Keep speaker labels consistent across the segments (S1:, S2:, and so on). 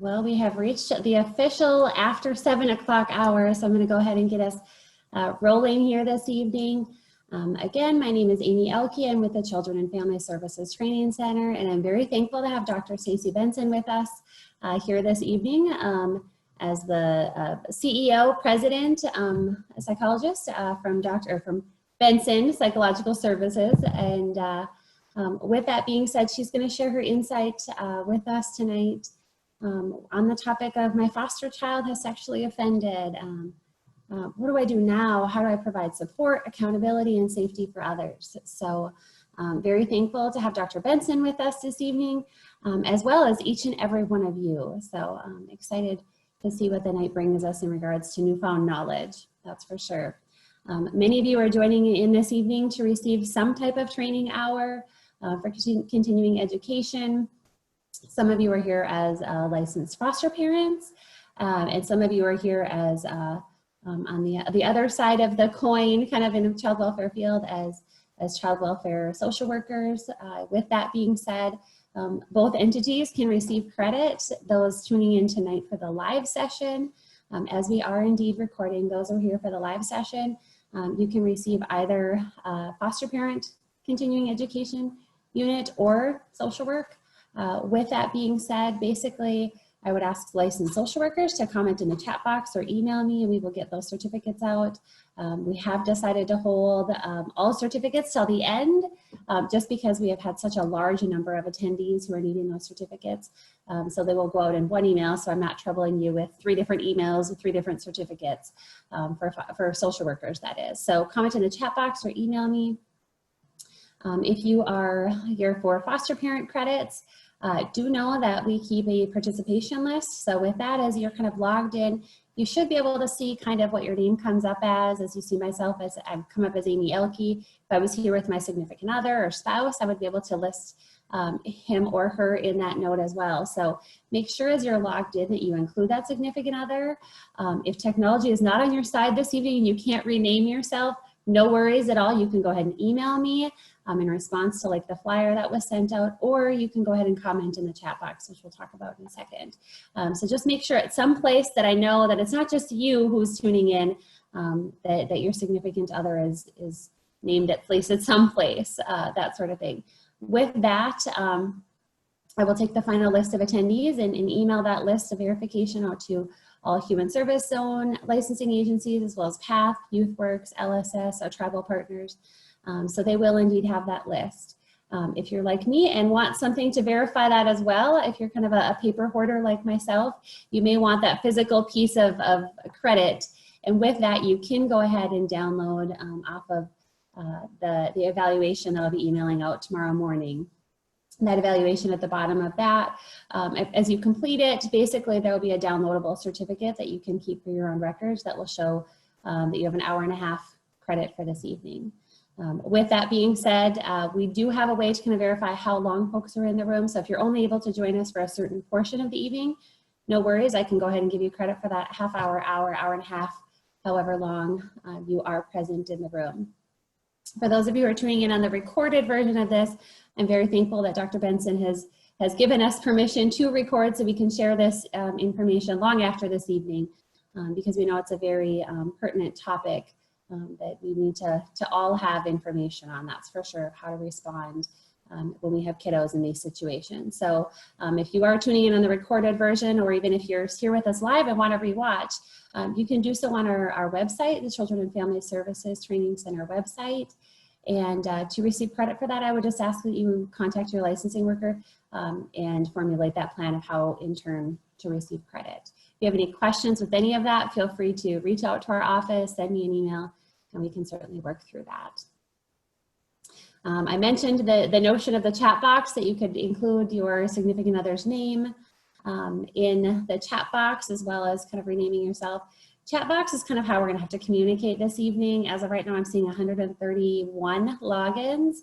S1: Well, we have reached the official after 7 o'clock hour, so I'm going to go ahead and get us rolling here this evening. Again, my name is Amy Elke. I'm with the Children and Family Services Training Center, and I'm very thankful to have Dr. Stacey Benson with us here this evening as the CEO, president, psychologist from Benson Psychological Services. And with that being said, she's going to share her insight with us tonight on the topic of my foster child has sexually offended. What do I do now? How do I provide support, accountability, and safety for others? So very thankful to have Dr. Benson with us this evening, as well as each and every one of you. So excited to see what the night brings us in regards to newfound knowledge, that's for sure. Many of you are joining in this evening to receive some type of training hour for continuing education. Some of you are here as licensed foster parents, and some of you are here as on the other side of the coin, kind of in the child welfare field as child welfare social workers. With that being said, both entities can receive credit. Those tuning in tonight for the live session, as we are indeed recording, those who are here for the live session, you can receive either foster parent continuing education unit or social work. With that being said, basically, I would ask licensed social workers to comment in the chat box or email me, and we will get those certificates out. We have decided to hold all certificates till the end, just because we have had such a large number of attendees who are needing those certificates. So they will go out in one email, so I'm not troubling you with 3 different emails with 3 different certificates for social workers, that is. So comment in the chat box or email me. If you are here for foster parent credits, do know that we keep a participation list. So with that, as you're kind of logged in, you should be able to see kind of what your name comes up as you see myself as I've come up as Amy Elke. If I was here with my significant other or spouse, I would be able to list him or her in that note as well. So make sure as you're logged in that you include that significant other. If technology is not on your side this evening and you can't rename yourself, no worries at all. You can go ahead and email me in response to like the flyer that was sent out, or you can go ahead and comment in the chat box, which we'll talk about in a second. So just make sure at some place that I know that it's not just you who's tuning in, that your significant other is named at some place, that sort of thing. With that, I will take the final list of attendees and email that list of verification out to all Human Service Zone licensing agencies, as well as PATH, YouthWorks, LSS, our tribal partners. So they will indeed have that list. If you're like me and want something to verify that as well, if you're kind of a paper hoarder like myself, you may want that physical piece of credit. And with that, you can go ahead and download off of the evaluation that I'll be emailing out tomorrow morning. That evaluation at the bottom of that, as you complete it, basically there will be a downloadable certificate that you can keep for your own records that will show that you have an hour and a half credit for this evening. With that being said, we do have a way to kind of verify how long folks are in the room. So if you're only able to join us for a certain portion of the evening, no worries, I can go ahead and give you credit for that half hour, hour and a half, however long you are present in the room. For those of you who are tuning in on the recorded version of this, I'm very thankful that Dr. Benson has given us permission to record so we can share this information long after this evening, because we know it's a very pertinent topic that we need to all have information on, that's for sure, how to respond when we have kiddos in these situations. So if you are tuning in on the recorded version, or even if you're here with us live and want to rewatch, you can do so on our website, the Children and Family Services Training Center website. And to receive credit for that, I would just ask that you contact your licensing worker and formulate that plan of how in turn to receive credit. If you have any questions with any of that, feel free to reach out to our office, send me an email, and we can certainly work through that. I mentioned the notion of the chat box, that you could include your significant other's name in the chat box, as well as kind of renaming yourself. Chat box is kind of how we're going to have to communicate this evening. As of right now, I'm seeing 131 logins,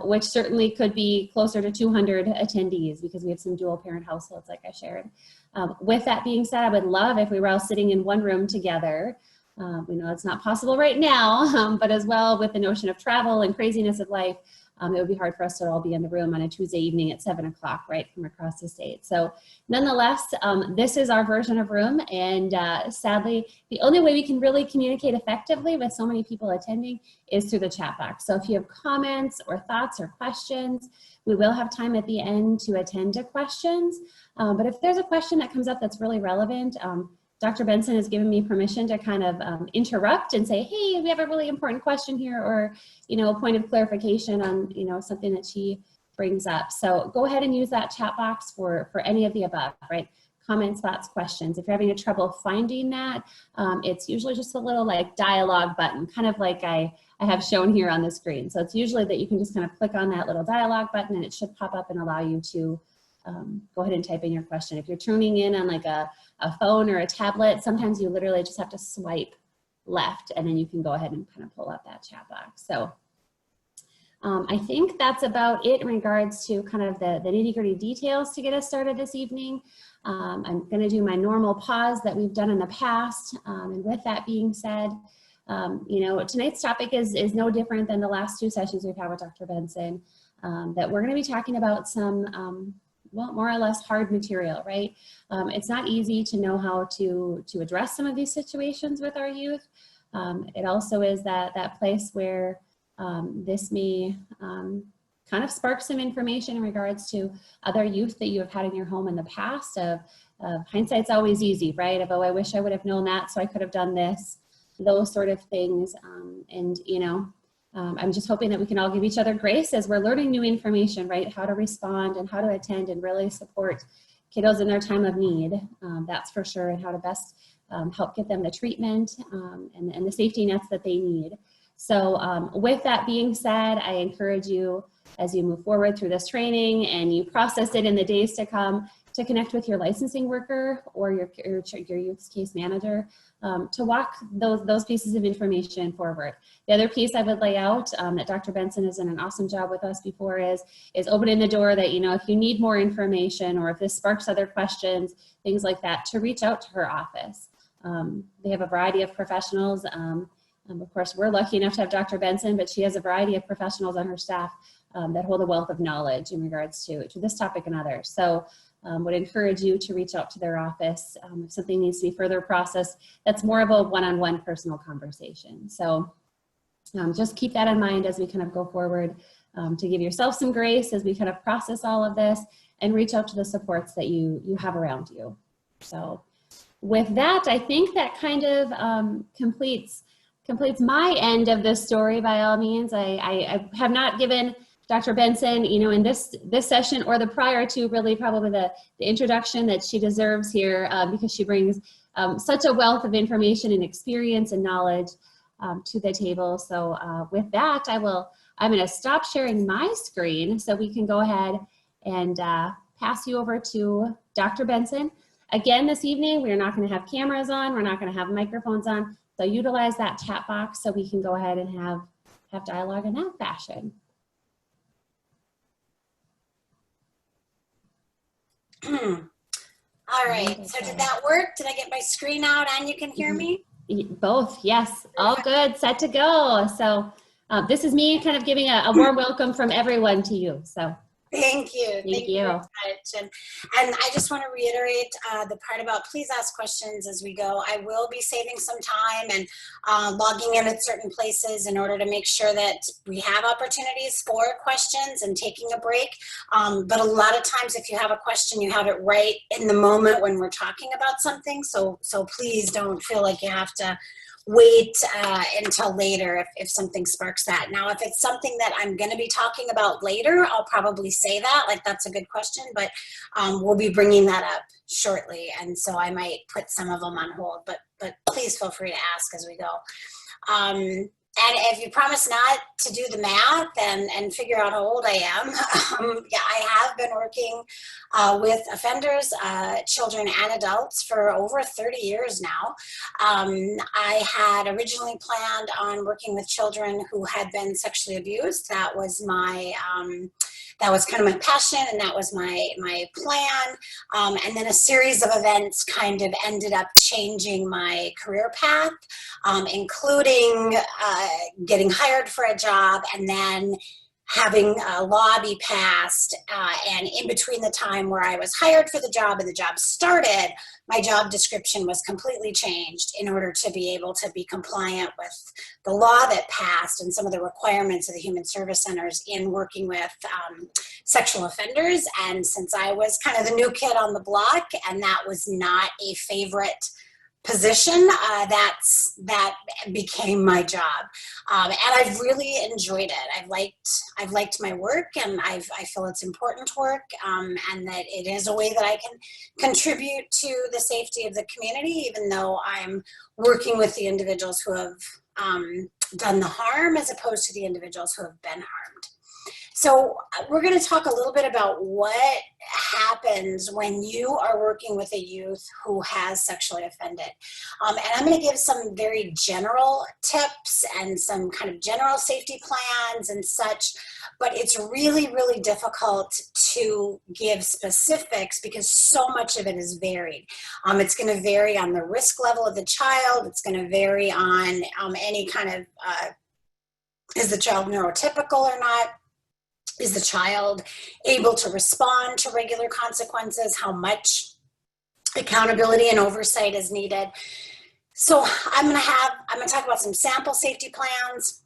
S1: which certainly could be closer to 200 attendees because we have some dual parent households like I shared. With that being said, I would love if we were all sitting in one room together. We know it's not possible right now, but as well with the notion of travel and craziness of life, it would be hard for us to all be in the room on a Tuesday evening at 7 o'clock, right, from across the state. So nonetheless, this is our version of Room, and sadly, the only way we can really communicate effectively with so many people attending is through the chat box. So if you have comments or thoughts or questions, we will have time at the end to attend to questions. But if there's a question that comes up that's really relevant, Dr. Benson has given me permission to kind of interrupt and say, hey, we have a really important question here, or, you know, a point of clarification on, you know, something that she brings up. So go ahead and use that chat box for any of the above, right? Comments, thoughts, questions. If you're having trouble finding that, it's usually just a little like dialogue button, kind of like I have shown here on the screen. So it's usually that you can just kind of click on that little dialogue button and it should pop up and allow you to go ahead and type in your question. If you're tuning in on like a phone or a tablet, sometimes you literally just have to swipe left and then you can go ahead and kind of pull up that chat box. So I think that's about it in regards to kind of the nitty-gritty details to get us started this evening. I'm going to do my normal pause that we've done in the past. And with that being said, you know, tonight's topic is no different than the last two sessions we've had with Dr. Benson, that we're going to be talking about some well, more or less hard material, right? It's not easy to know how to address some of these situations with our youth. It also is that place where this may kind of spark some information in regards to other youth that you have had in your home in the past of hindsight's always easy, right? Of, oh, I wish I would have known that so I could have done this, those sort of things. And, you know, I'm just hoping that we can all give each other grace as we're learning new information, right? How to respond and how to attend and really support kiddos in their time of need, that's for sure, and how to best help get them the treatment and the safety nets that they need. So with that being said, I encourage you as you move forward through this training and you process it in the days to come to connect with your licensing worker or your youth case manager to walk those pieces of information forward. The other piece I would lay out that Dr. Benson has done an awesome job with us before is opening the door that, you know, if you need more information or if this sparks other questions, things like that, to reach out to her office. They have a variety of professionals. Of course, we're lucky enough to have Dr. Benson, but she has a variety of professionals on her staff that hold a wealth of knowledge in regards to this topic and others. So would encourage you to reach out to their office if something needs to be further processed. That's more of a one-on-one personal conversation. So just keep that in mind as we kind of go forward to give yourself some grace as we kind of process all of this and reach out to the supports that you have around you. So with that, I think that kind of completes my end of the story by all means. I have not given Dr. Benson, you know, in this session or the prior to, really probably the introduction that she deserves here because she brings such a wealth of information and experience and knowledge to the table. So with that, I'm going to stop sharing my screen so we can go ahead and pass you over to Dr. Benson. Again, this evening, we're not going to have cameras on. We're not going to have microphones on. So utilize that chat box so we can go ahead and have dialogue in that fashion.
S2: All right, so did that work? Did I get my screen out and you can hear me?
S1: Both, yes, all good, set to go. So this is me kind of giving a warm welcome from everyone to you. So
S2: Thank you.
S1: Thank you.
S2: Very much. And I just want to reiterate the part about please ask questions as we go. I will be saving some time and logging in at certain places in order to make sure that we have opportunities for questions and taking a break. But a lot of times if you have a question, you have it right in the moment when we're talking about something. So please don't feel like you have to wait until later if something sparks that. Now, if it's something that I'm going to be talking about later, I'll probably say that, like that's a good question, but we'll be bringing that up shortly. And so I might put some of them on hold, but please feel free to ask as we go. And if you promise not to do the math and figure out how old I am, yeah, I have been working with offenders, children and adults for over 30 years now. I had originally planned on working with children who had been sexually abused. That was my that was kind of my passion, and that was my plan. And then a series of events kind of ended up changing my career path, including getting hired for a job and then having a law be passed, and in between the time where I was hired for the job and the job started, my job description was completely changed in order to be able to be compliant with the law that passed and some of the requirements of the Human Service Centers in working with sexual offenders. And since I was kind of the new kid on the block and that was not a favorite position, that became my job, and I've really enjoyed it. I've liked my work, and I feel it's important work, and that it is a way that I can contribute to the safety of the community, even though I'm working with the individuals who have done the harm as opposed to the individuals who have been harmed. So we're going to talk a little bit about what happens when you are working with a youth who has sexually offended. And I'm going to give some very general tips and some kind of general safety plans and such, but it's really, really difficult to give specifics because so much of it is varied. It's going to vary on the risk level of the child. It's going to vary on any kind of, is the child neurotypical or not? Is the child able to respond to regular consequences? How much accountability and oversight is needed? So I'm going to talk about some sample safety plans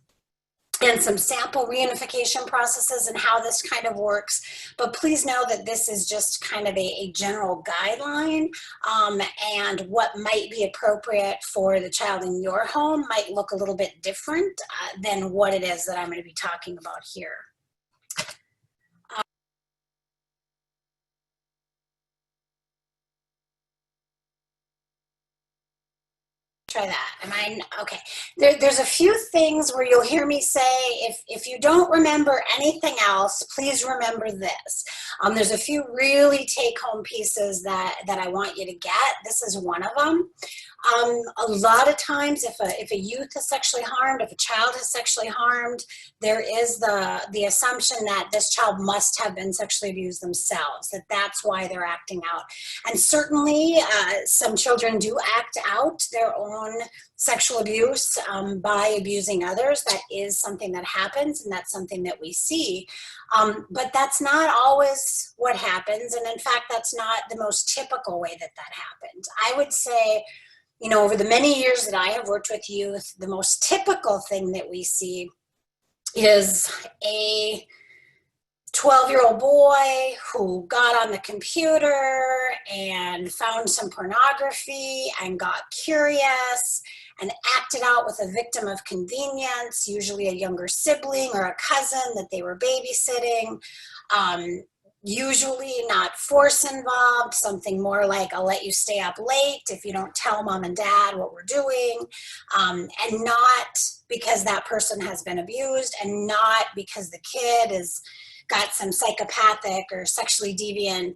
S2: and some sample reunification processes and how this kind of works. But please know that this is just kind of a general guideline, and what might be appropriate for the child in your home might look a little bit different than what it is that I'm going to be talking about here. Try that. Am I okay? There's a few things where you'll hear me say, if you don't remember anything else, please remember this. There's a few really take-home pieces that I want you to get. This is one of them. A lot of times, if a youth is sexually harmed, if a child is sexually harmed, there is the assumption that this child must have been sexually abused themselves, that's why they're acting out. And certainly, some children do act out their own sexual abuse by abusing others. That is something that happens, and that's something that we see. But that's not always what happens, and in fact, that's not the most typical way that happens. I would say, you know, over the many years that I have worked with youth, the most typical thing that we see is a 12-year-old boy who got on the computer and found some pornography and got curious and acted out with a victim of convenience, usually a younger sibling or a cousin that they were babysitting. Usually not force involved, something more like, I'll let you stay up late if you don't tell mom and dad what we're doing, and not because that person has been abused, and not because the kid has got some psychopathic or sexually deviant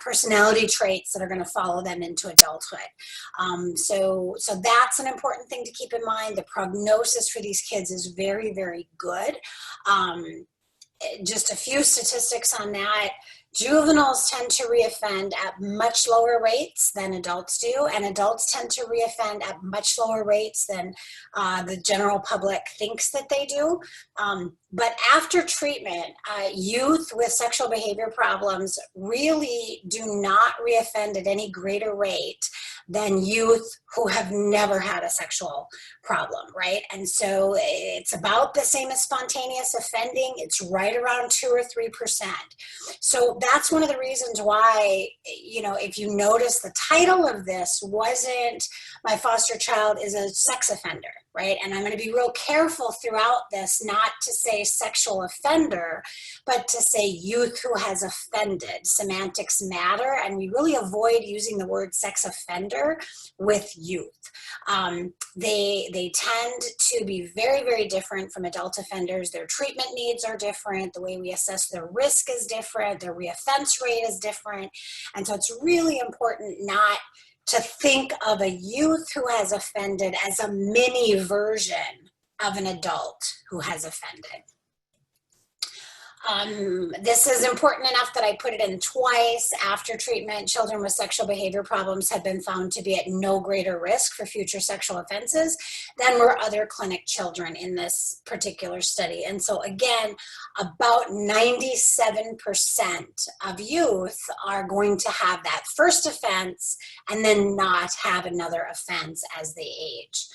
S2: personality traits that are going to follow them into adulthood. So that's an important thing to keep in mind. The prognosis for these kids is very, very good. Just a few statistics on that. Juveniles tend to reoffend at much lower rates than adults do, and adults tend to reoffend at much lower rates than the general public thinks that they do. But after treatment, youth with sexual behavior problems really do not reoffend at any greater rate than youth who have never had a sexual problem, right? And so it's about the same as spontaneous offending. It's right around 2 or 3%. So that's one of the reasons why, you know, if you notice, the title of this wasn't "My Foster Child is a Sex Offender," right? And I'm going to be real careful throughout this not to say sexual offender, but to say youth who has offended. Semantics matter, and we really avoid using the word sex offender with youth. They tend to be very, very different from adult offenders. Their treatment needs are different. The way we assess their risk is different. Their reoffense rate is different. And so it's really important not to think of a youth who has offended as a mini version of an adult who has offended. This is important enough that I put it in twice. After treatment, children with sexual behavior problems have been found to be at no greater risk for future sexual offenses than were other clinic children in this particular study. And so again, about 97% of youth are going to have that first offense and then not have another offense as they age.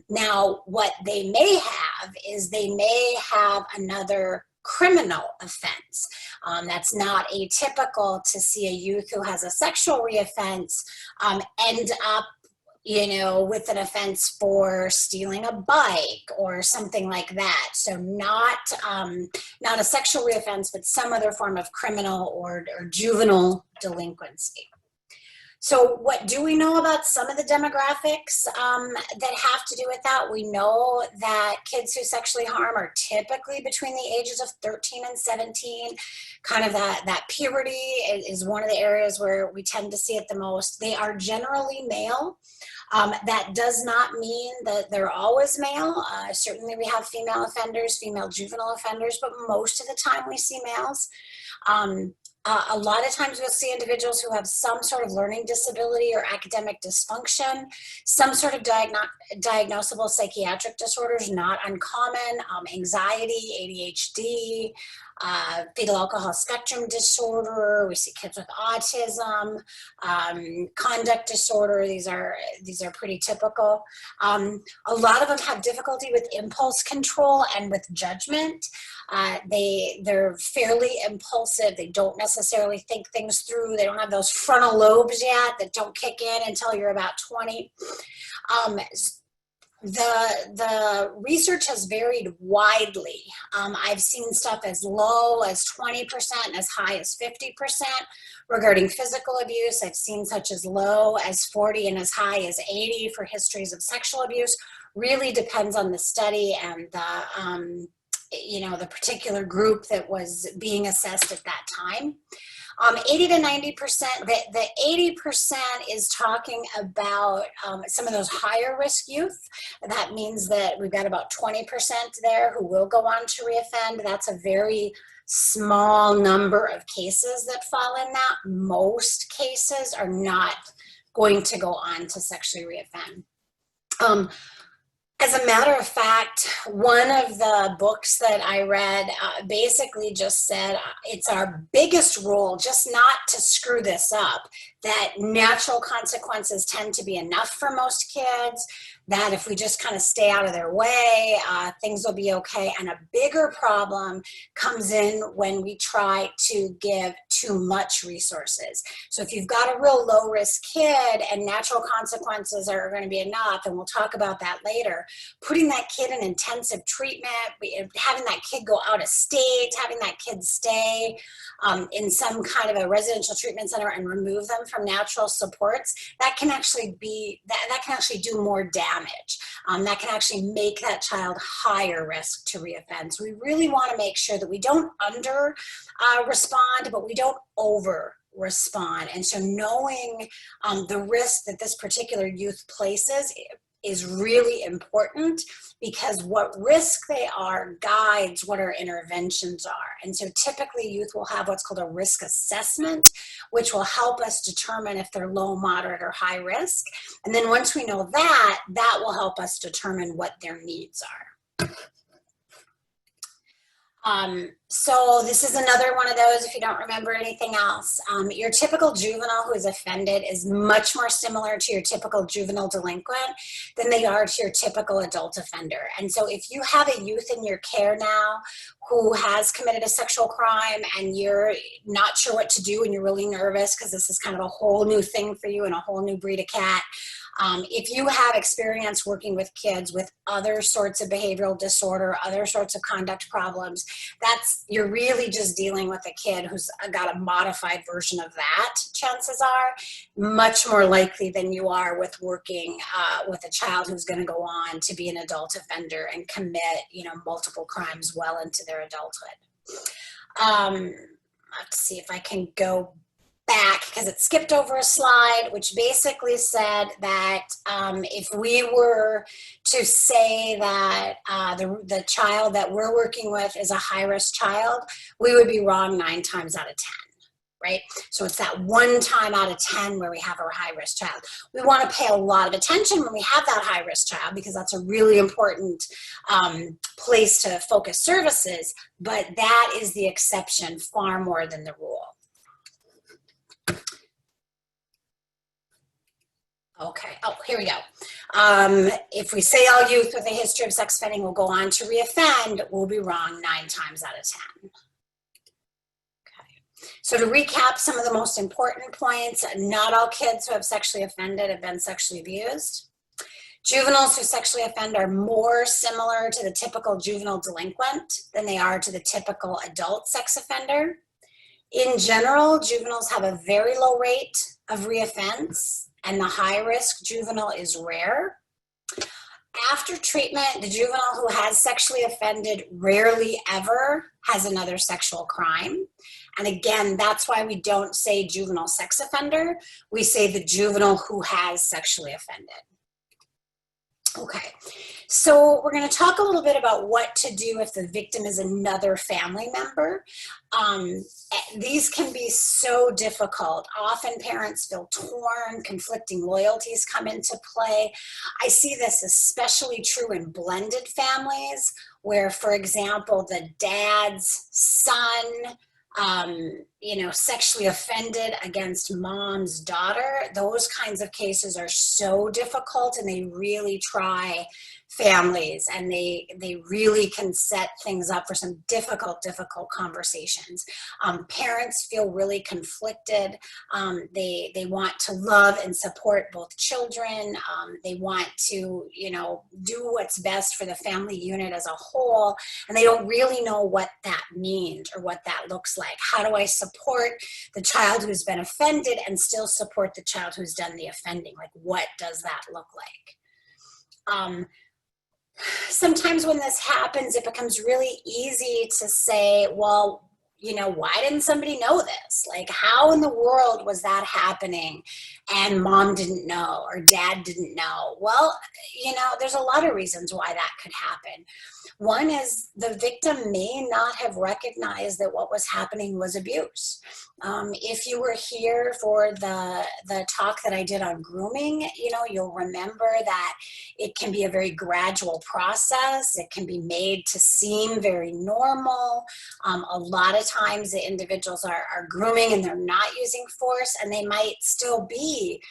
S2: Now, what they may have is they may have another criminal offense. That's not atypical to see a youth who has a sexual reoffense end up, you know, with an offense for stealing a bike or something like that. So not a sexual reoffense, but some other form of criminal or juvenile delinquency. So what do we know about some of the demographics that have to do with that? We know that kids who sexually harm are typically between the ages of 13 and 17. Kind of that puberty is one of the areas where we tend to see it the most. They are generally male. That does not mean that they're always male. Certainly we have female offenders, female juvenile offenders, but most of the time we see males. A lot of times we'll see individuals who have some sort of learning disability or academic dysfunction, some sort of diagnosable psychiatric disorders, not uncommon, anxiety, ADHD, fetal alcohol spectrum disorder. We see kids with autism, conduct disorder. These are pretty typical. A lot of them have difficulty with impulse control and with judgment. They're fairly impulsive. They don't necessarily think things through. They don't have those frontal lobes yet that don't kick in until you're about 20. The research has varied widely. I've seen stuff as low as 20% and as high as 50% regarding physical abuse. I've seen such as low as 40 and as high as 80 for histories of sexual abuse. Really depends on the study and the the particular group that was being assessed at that time. 80 to 90%, the 80% is talking about some of those higher risk youth. That means that we've got about 20% there who will go on to reoffend. That's a very small number of cases that fall in that. Most cases are not going to go on to sexually reoffend. As a matter of fact, one of the books that I read basically just said it's our biggest role just not to screw this up, that natural consequences tend to be enough for most kids, that if we just kind of stay out of their way, things will be okay. And a bigger problem comes in when we try to give too much resources. So if you've got a real low risk kid and natural consequences are going to be enough, and we'll talk about that later, putting that kid in intensive treatment, having that kid go out of state, having that kid stay in some kind of a residential treatment center and remove them from natural supports, that can actually do more damage. That can actually make that child higher risk to reoffend. So we really want to make sure that we don't under respond, but we don't over respond. And so knowing the risk that this particular youth places is really important, because what risk they are guides what our interventions are. And so typically youth will have what's called a risk assessment, which will help us determine if they're low, moderate, or high risk. And then once we know that, that will help us determine what their needs are. So this is another one of those, if you don't remember anything else. Your typical juvenile who is offended is much more similar to your typical juvenile delinquent than they are to your typical adult offender. And so if you have a youth in your care now who has committed a sexual crime and you're not sure what to do and you're really nervous because this is kind of a whole new thing for you and a whole new breed of cat, if you have experience working with kids with other sorts of behavioral disorder, other sorts of conduct problems, you're really just dealing with a kid who's got a modified version of that, chances are, much more likely than you are with working with a child who's going to go on to be an adult offender and commit, multiple crimes well into their adulthood. Let's see if I can go back, because it skipped over a slide, which basically said that if we were to say that the child that we're working with is a high-risk child, we would be wrong 9 times out of 10. Right? So it's that 1 time out of 10 where we have a high-risk child. We want to pay a lot of attention when we have that high-risk child, because that's a really important place to focus services, but that is the exception far more than the rule. Okay, oh, here we go. If we say all youth with a history of sex offending will go on to reoffend, we'll be wrong 9 times out of 10. So to recap some of the most important points, not all kids who have sexually offended have been sexually abused. Juveniles who sexually offend are more similar to the typical juvenile delinquent than they are to the typical adult sex offender. In general, juveniles have a very low rate of reoffense, and the high-risk juvenile is rare. After treatment, the juvenile who has sexually offended rarely ever has another sexual crime. And again, that's why we don't say juvenile sex offender. We say the juvenile who has sexually offended. Okay, so we're going to talk a little bit about what to do if the victim is another family member. These can be so difficult. Often parents feel torn, conflicting loyalties come into play. I see this especially true in blended families where, for example, the dad's son sexually offended against mom's daughter. Those kinds of cases are so difficult, and they really try families, and they really can set things up for some difficult conversations. Parents feel really conflicted. They want to love and support both children. They want to, do what's best for the family unit as a whole, and they don't really know what that means or what that looks like. How do I support the child who's been offended and still support the child who's done the offending? Like, what does that look like? Sometimes when this happens, it becomes really easy to say, well, why didn't somebody know this? Like, how in the world was that happening and mom didn't know or dad didn't know? Well, there's a lot of reasons why that could happen. One is the victim may not have recognized that what was happening was abuse. If you were here for the talk that I did on grooming, you'll remember that it can be a very gradual process. It can be made to seem very normal. A lot of times the individuals are grooming and they're not using force, and they might still be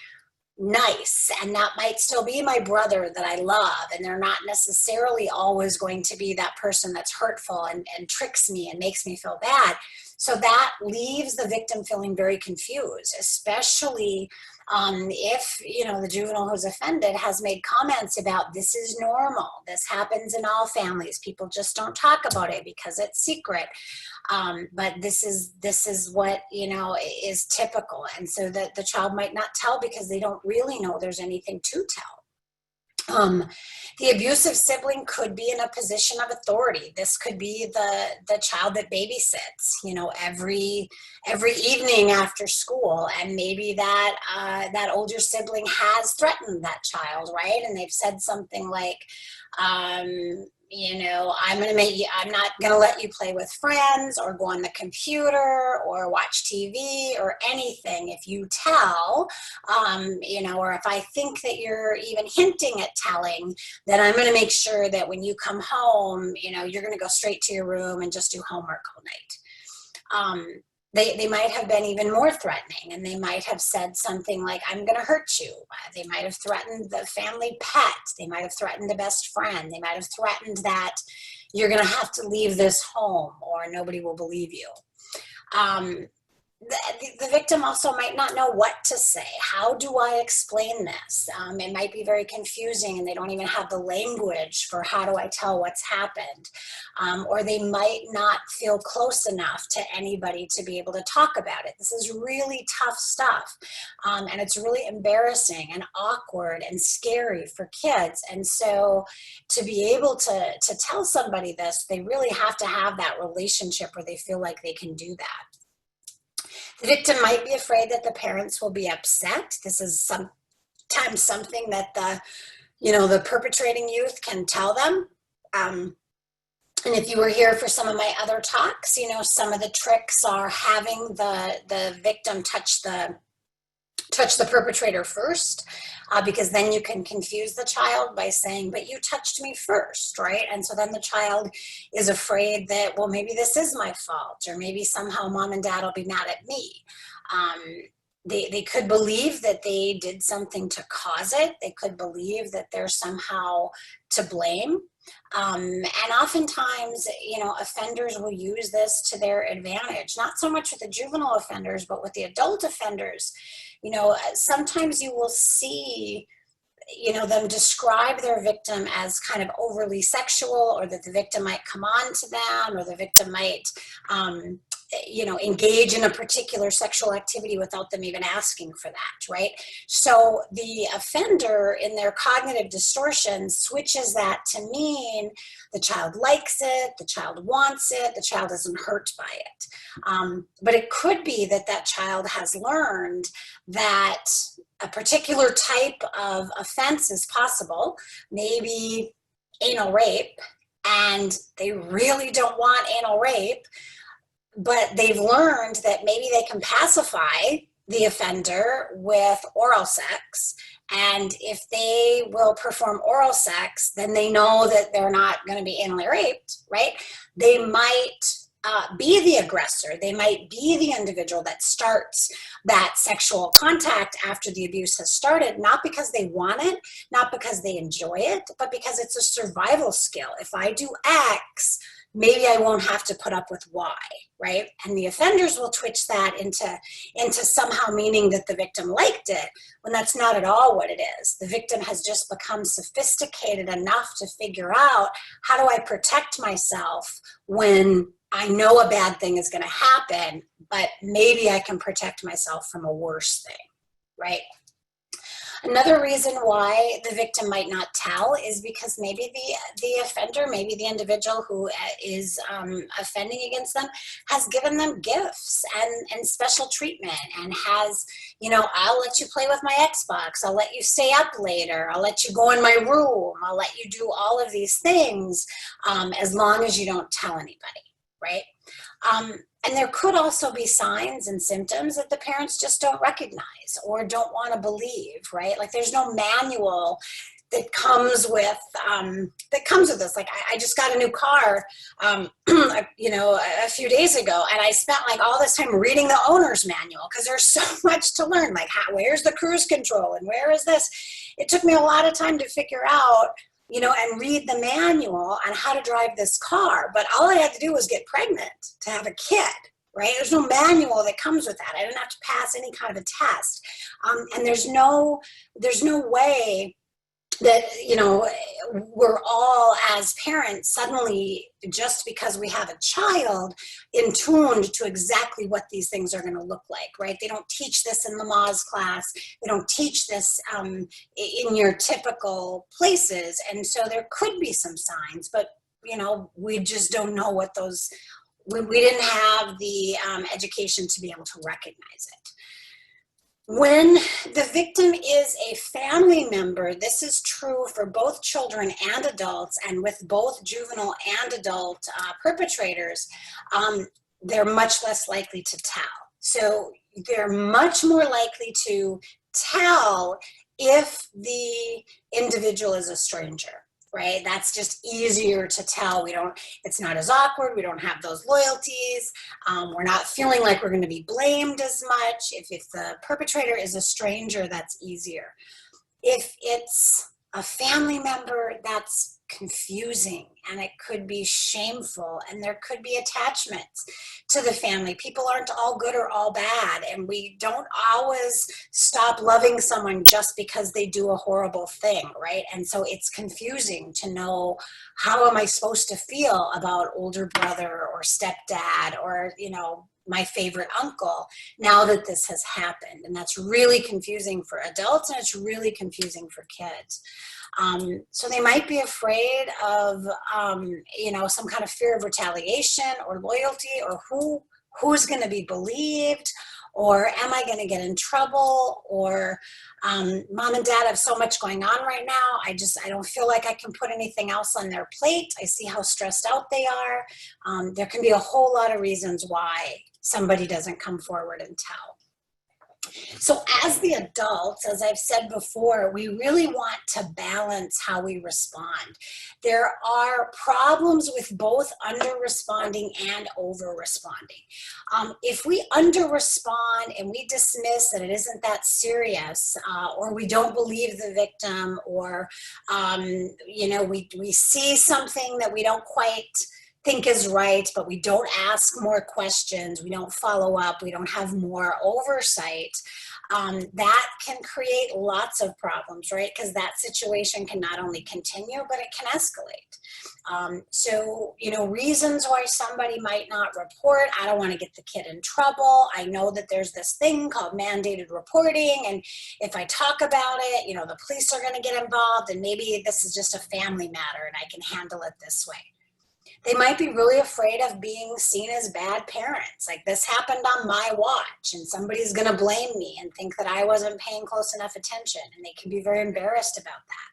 S2: nice, and that might still be my brother that I love, and they're not necessarily always going to be that person that's hurtful and tricks me and makes me feel bad. So that leaves the victim feeling very confused, especially if the juvenile who's offended has made comments about this is normal, this happens in all families, people just don't talk about it because it's secret, but this is what is typical, and so that the child might not tell because they don't really know there's anything to tell. The abusive sibling could be in a position of authority. This could be the child that babysits, every evening after school, and maybe that older sibling has threatened that child, right? And they've said something like, I'm not going to let you play with friends or go on the computer or watch TV or anything if you tell, or if I think that you're even hinting at telling, then I'm going to make sure that when you come home, you're going to go straight to your room and just do homework all night. They might have been even more threatening, and they might have said something like, I'm going to hurt you. They might have threatened the family pet. They might have threatened a best friend. They might have threatened that you're going to have to leave this home or nobody will believe you. The victim also might not know what to say. How do I explain this? It might be very confusing, and they don't even have the language for how do I tell what's happened. Or they might not feel close enough to anybody to be able to talk about it. This is really tough stuff. And it's really embarrassing and awkward and scary for kids. And so to be able to tell somebody this, they really have to have that relationship where they feel like they can do that. The victim might be afraid that the parents will be upset. This is sometimes something that the perpetrating youth can tell them. And if you were here for some of my other talks, some of the tricks are having the victim touch the perpetrator first, because then you can confuse the child by saying, but you touched me first, right? And so then the child is afraid that, well, maybe this is my fault, or maybe somehow mom and dad will be mad at me. They could believe that they did something to cause it. They could believe that they're somehow to blame. And oftentimes, offenders will use this to their advantage, not so much with the juvenile offenders, but with the adult offenders. Sometimes you will see, them describe their victim as kind of overly sexual, or that the victim might come on to them, or the victim might, engage in a particular sexual activity without them even asking for that, right? So the offender, in their cognitive distortion, switches that to mean the child likes it, the child wants it, the child isn't hurt by it. But it could be that that child has learned that a particular type of offense is possible, maybe anal rape, and they really don't want anal rape, but they've learned that maybe they can pacify the offender with oral sex. And if they will perform oral sex, then they know that they're not going to be anally raped, right? They might be the aggressor. They might be the individual that starts that sexual contact after the abuse has started, not because they want it, not because they enjoy it, but because it's a survival skill. If I do X, maybe I won't have to put up with Y, right? And the offenders will twitch that into somehow meaning that the victim liked it, when that's not at all what it is. The victim has just become sophisticated enough to figure out, how do I protect myself when I know a bad thing is going to happen, but maybe I can protect myself from a worse thing, right? Another reason why the victim might not tell is because maybe the offender, maybe the individual who is offending against them, has given them gifts and special treatment, and has, I'll let you play with my Xbox, I'll let you stay up later, I'll let you go in my room, I'll let you do all of these things, as long as you don't tell anybody, right? And there could also be signs and symptoms that the parents just don't recognize or don't want to believe, right? Like, there's no manual that comes with this. Like, I just got a new car, a few days ago, and I spent like all this time reading the owner's manual, because there's so much to learn. Like, where's the cruise control and where is this? It took me a lot of time to figure out, and read the manual on how to drive this car. But all I had to do was get pregnant to have a kid, right? There's no manual that comes with that. I didn't have to pass any kind of a test. And there's no way that, we're all, as parents, suddenly, just because we have a child, in tuned to exactly what these things are going to look like, right? They don't teach this in the Moz class. They don't teach this in your typical places. And so there could be some signs, but, we just don't know what those, we didn't have the education to be able to recognize it. When the victim is a family member, this is true for both children and adults, and with both juvenile and adult perpetrators, they're much less likely to tell. So they're much more likely to tell if the individual is a stranger, right? That's just easier to tell. It's not as awkward. We don't have those loyalties. We're not feeling like we're going to be blamed as much. If the perpetrator is a stranger, that's easier. If it's a family member, that's confusing, and it could be shameful, and there could be attachments to the family. People aren't all good or all bad, and we don't always stop loving someone just because they do a horrible thing, right? And so it's confusing to know, how am I supposed to feel about older brother or stepdad or, my favorite uncle, now that this has happened? And that's really confusing for adults, and it's really confusing for kids. So they might be afraid of, some kind of fear of retaliation or loyalty, or who's going to be believed, Or am I going to get in trouble? Or mom and dad have so much going on right now. I don't feel like I can put anything else on their plate. I see how stressed out they are. There can be a whole lot of reasons why somebody doesn't come forward and tell. So as the adults, as I've said before, we really want to balance how we respond. There are problems with both under-responding and over-responding. If we under-respond and we dismiss that it isn't that serious, or we don't believe the victim, or we see something that we don't quite think is right, but we don't ask more questions, we don't follow up, we don't have more oversight, that can create lots of problems, right? Because that situation can not only continue, but it can escalate. So, reasons why somebody might not report: I don't want to get the kid in trouble. I know that there's this thing called mandated reporting, and if I talk about it, the police are going to get involved, and maybe this is just a family matter and I can handle it this way. They might be really afraid of being seen as bad parents. Like, this happened on my watch and somebody's going to blame me and think that I wasn't paying close enough attention, and they can be very embarrassed about that.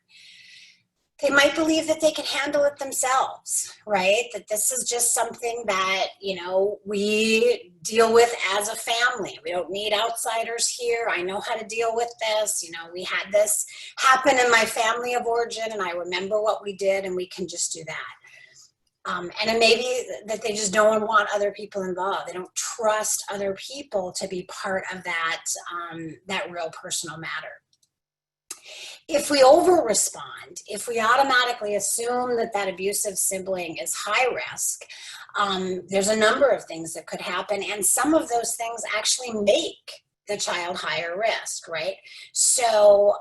S2: They might believe that they can handle it themselves, right? That this is just something that, we deal with as a family. We don't need outsiders here. I know how to deal with this. We had this happen in my family of origin, and I remember what we did, and we can just do that. And it may be that they just don't want other people involved. They don't trust other people to be part of that, that real personal matter. If we over-respond, if we automatically assume that abusive sibling is high risk, there's a number of things that could happen, and some of those things actually make the child higher risk, right? So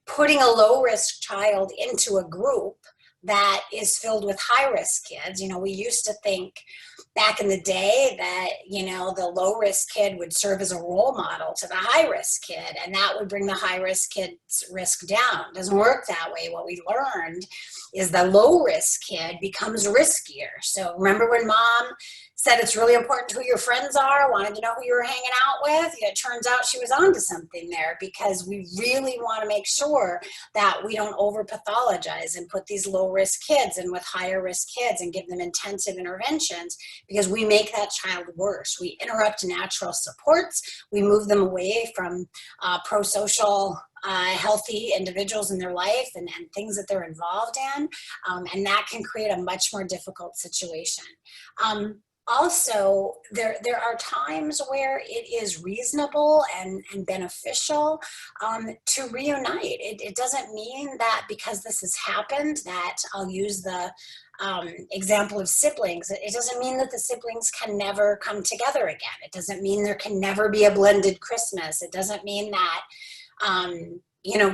S2: putting a low-risk child into a group that is filled with high-risk kids. We used to think back in the day that, the low-risk kid would serve as a role model to the high-risk kid, and that would bring the high-risk kid's risk down. It doesn't work that way. What we learned is the low-risk kid becomes riskier. So remember when mom said it's really important who your friends are, wanted to know who you were hanging out with? It turns out she was onto something there, because we really want to make sure that we don't over-pathologize and put these low-risk kids in with higher-risk kids and give them intensive interventions, because we make that child worse. We interrupt natural supports. We move them away from pro-social, healthy individuals in their life and things that they're involved in, and that can create a much more difficult situation. Also, there are times where it is reasonable and beneficial to reunite. It doesn't mean that because this has happened that, I'll use the example of siblings, it doesn't mean that the siblings can never come together again. It doesn't mean there can never be a blended Christmas. It doesn't mean that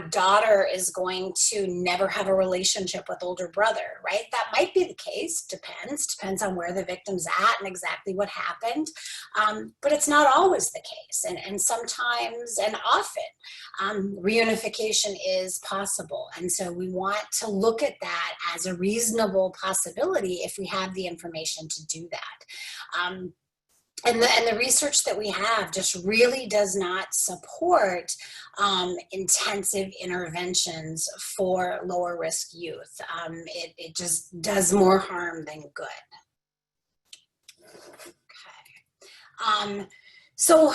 S2: daughter is going to never have a relationship with older brother, right? That might be the case, depends on where the victim's at and exactly what happened. But it's not always the case. And sometimes and often reunification is possible. And so we want to look at that as a reasonable possibility if we have the information to do that. And the research that we have just really does not support intensive interventions for lower risk youth. It just does more harm than good. Okay. So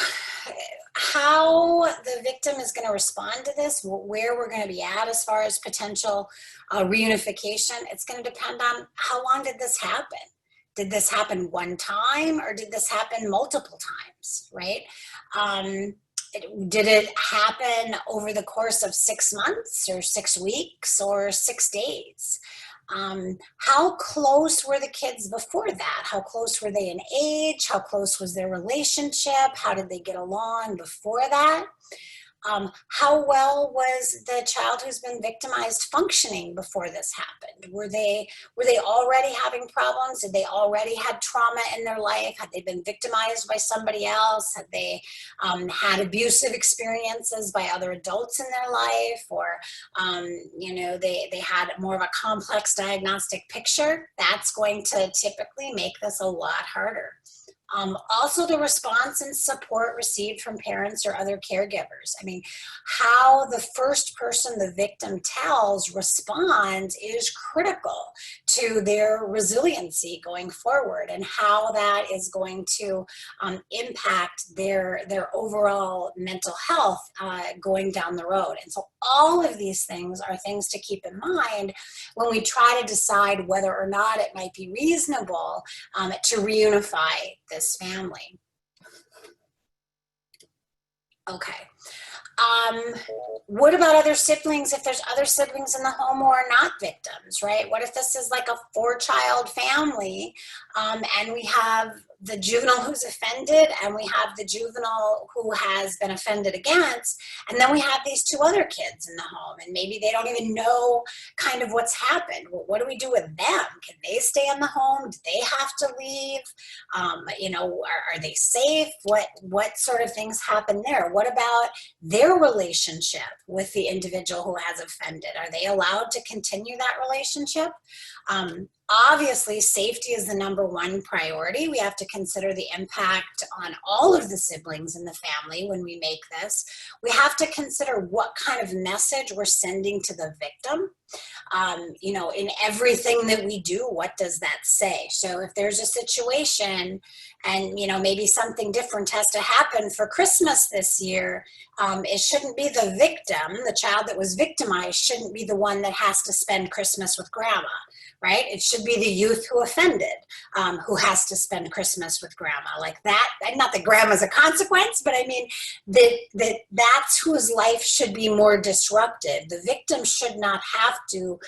S2: how the victim is going to respond to this, where we're going to be at as far as potential reunification, it's going to depend on how long did this happen. Did this happen one time, or did this happen multiple times, right? Did it happen over the course of 6 months or 6 weeks or 6 days? How close were the kids before that? How close were they in age? How close was their relationship? How did they get along before that? How well was the child who's been victimized functioning before this happened? Were they already having problems? Did they already have trauma in their life? Had they been victimized by somebody else? Had they had abusive experiences by other adults in their life? Or, they had more of a complex diagnostic picture? That's going to typically make this a lot harder. Also the response and support received from parents or other caregivers. I mean, how the first person the victim tells responds is critical to their resiliency going forward, and how that is going to impact their overall mental health going down the road. And so all of these things are things to keep in mind when we try to decide whether or not it might be reasonable to reunify this family. Okay. What about other siblings, if there's other siblings in the home who are not victims, right? What if this is like a 4-child family and we have the juvenile who's offended and we have the juvenile who has been offended against, and then we have these 2 other kids in the home and maybe they don't even know kind of what's happened. Well, what do we do with them? Can they stay in the home? Do they have to leave? You know, are they safe? What sort of things happen there? What about their relationship with the individual who has offended? Are they allowed to continue that relationship? Obviously, safety is the #1 priority. We have to consider the impact on all of the siblings in the family when we make this. We have to consider what kind of message we're sending to the victim. You know, in everything that we do, what does that say? So if there's a situation and, you know, maybe something different has to happen for Christmas this year, it shouldn't be the victim, the child that was victimized shouldn't be the one that has to spend Christmas with grandma, right? It should be the youth who offended who has to spend Christmas with grandma, like that. Not that grandma's a consequence, but I mean that's whose life should be more disrupted. The victim should not have to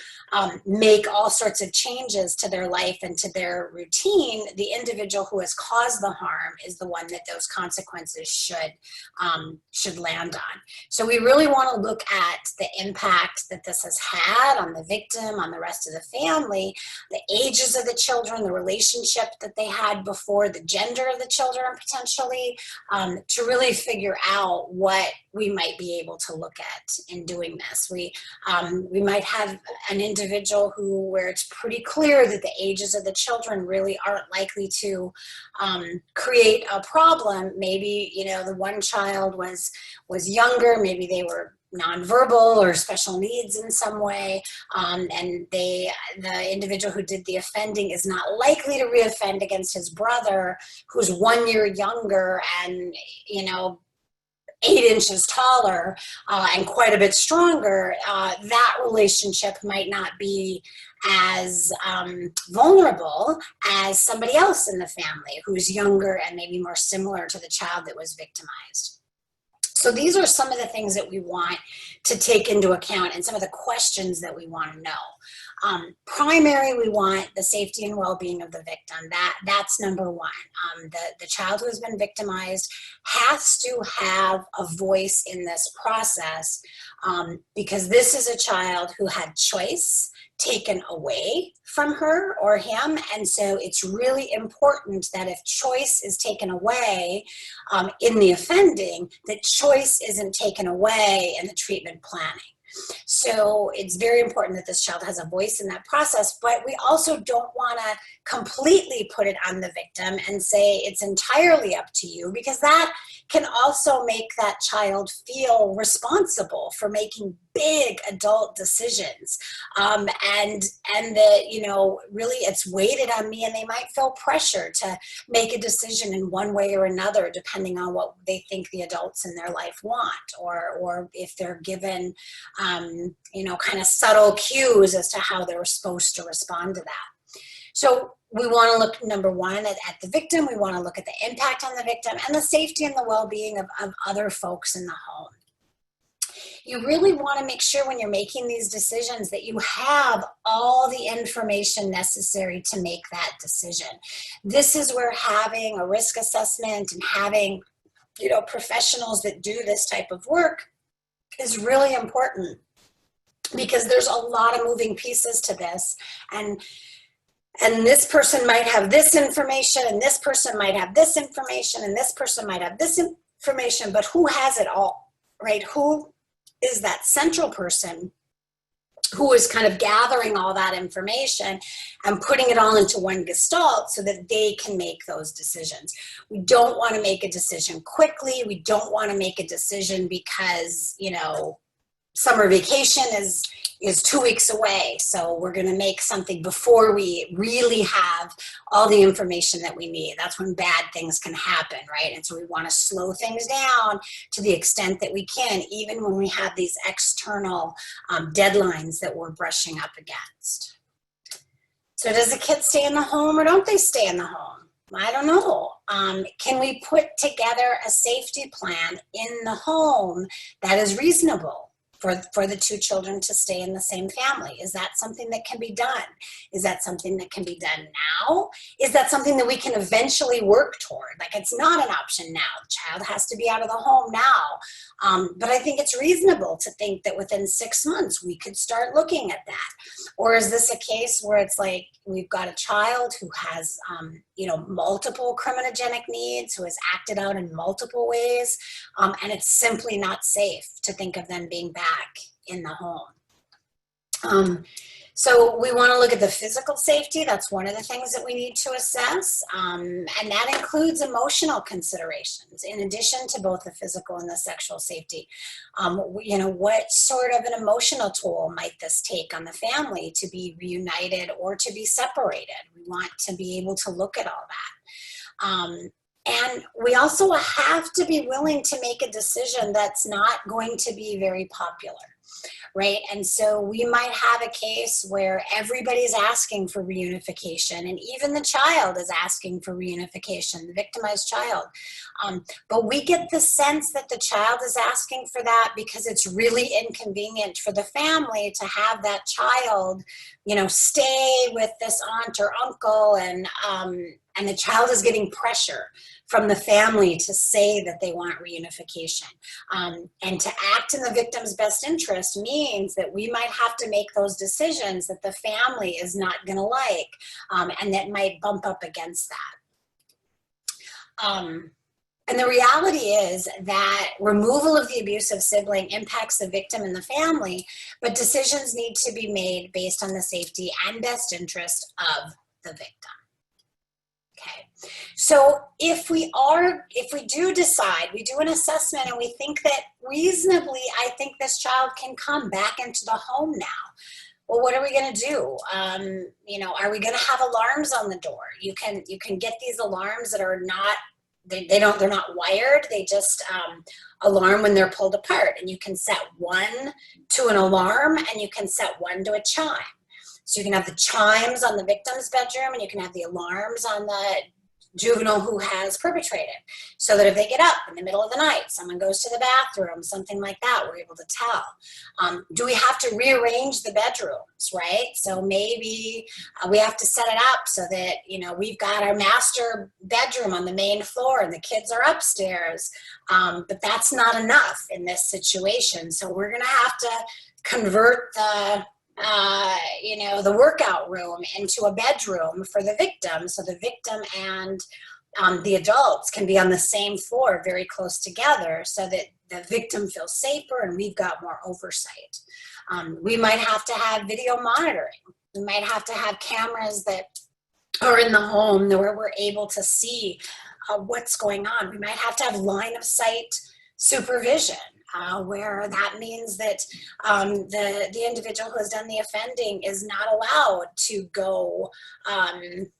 S2: make all sorts of changes to their life and to their routine. The individual who has caused the harm is the one that those consequences should land on. So we really want to look at the impact that this has had on the victim, on the rest of the family, the ages of the children, the relationship that they had before, the gender of the children potentially, to really figure out what we might be able to look at in doing this. We might have an individual where it's pretty clear that the ages of the children really aren't likely to create a problem. Maybe, you know, the one child was younger, maybe they were nonverbal or special needs in some way, and the individual who did the offending is not likely to reoffend against his brother, who's 1 year younger and, you know, 8 inches taller and quite a bit stronger. That relationship might not be as vulnerable as somebody else in the family who's younger and maybe more similar to the child that was victimized. So these are some of the things that we want to take into account and some of the questions that we want to know. Primary, we want the safety and well-being of the victim. That's #1. The child who has been victimized has to have a voice in this process because this is a child who had choice taken away from her or him. And so it's really important that if choice is taken away in the offending, that choice isn't taken away in the treatment planning. So it's very important that this child has a voice in that process, but we also don't want to completely put it on the victim and say it's entirely up to you, because that can also make that child feel responsible for making big adult decisions, and that, you know, really it's weighted on me, and they might feel pressure to make a decision in one way or another depending on what they think the adults in their life want, or if they're given you know, kind of subtle cues as to how they're supposed to respond to that. So we want to look, #1, at the victim. We want to look at the impact on the victim and the safety and the well-being of other folks in the home. You really want to make sure when you're making these decisions that you have all the information necessary to make that decision. This is where having a risk assessment and having, you know, professionals that do this type of work is really important, because there's a lot of moving pieces to this, and this person might have this information, and this person might have this information, and this person might have this information, but who has it all, right? Who is that central person who is kind of gathering all that information and putting it all into one gestalt so that they can make those decisions. We don't want to make a decision quickly. We don't want to make a decision because, you know, summer vacation is 2 weeks away. So we're going to make something before we really have all the information that we need. That's when bad things can happen, right? And so we want to slow things down to the extent that we can, even when we have these external deadlines that we're brushing up against. So does the kid stay in the home or don't they stay in the home? I don't know. Can we put together a safety plan in the home that is reasonable for the two children to stay in the same family? Is that something that can be done? Is that something that can be done now? Is that something that we can eventually work toward? Like, it's not an option now. The child has to be out of the home now. But I think it's reasonable to think that within 6 months we could start looking at that. Or is this a case where it's like we've got a child who has you know, multiple criminogenic needs, who has acted out in multiple ways, and it's simply not safe to think of them being back in the home. So we want to look at the physical safety. That's one of the things that we need to assess. And that includes emotional considerations in addition to both the physical and the sexual safety. You know, what sort of an emotional toll might this take on the family to be reunited or to be separated? We want to be able to look at all that. And we also have to be willing to make a decision that's not going to be very popular, right? And so we might have a case where everybody's asking for reunification, and even the child is asking for reunification, the victimized child. But we get the sense that the child is asking for that because it's really inconvenient for the family to have that child, you know, stay with this aunt or uncle, and the child is getting pressure from the family to say that they want reunification. And to act in the victim's best interest means that we might have to make those decisions that the family is not gonna like, and that might bump up against that. And the reality is that removal of the abusive sibling impacts the victim and the family, but decisions need to be made based on the safety and best interest of the victim. Okay, so if we do decide, we do an assessment and we think that reasonably, I think this child can come back into the home now. Well, what are we going to do? You know, are we going to have alarms on the door? You can get these alarms that are not, they're not wired. They just alarm when they're pulled apart, and you can set one to an alarm and you can set one to a chime. So you can have the chimes on the victim's bedroom and you can have the alarms on the juvenile who has perpetrated. So that if they get up in the middle of the night, someone goes to the bathroom, something like that, we're able to tell. Do we have to rearrange the bedrooms, right? So maybe we have to set it up so that, you know, we've got our master bedroom on the main floor and the kids are upstairs. But that's not enough in this situation. So we're gonna have to convert the you know, the workout room into a bedroom for the victim, so the victim and the adults can be on the same floor very close together so that the victim feels safer and we've got more oversight. We might have to have video monitoring. We might have to have cameras that are in the home where we're able to see what's going on. We might have to have line of sight supervision. Where that means that the individual who has done the offending is not allowed to go,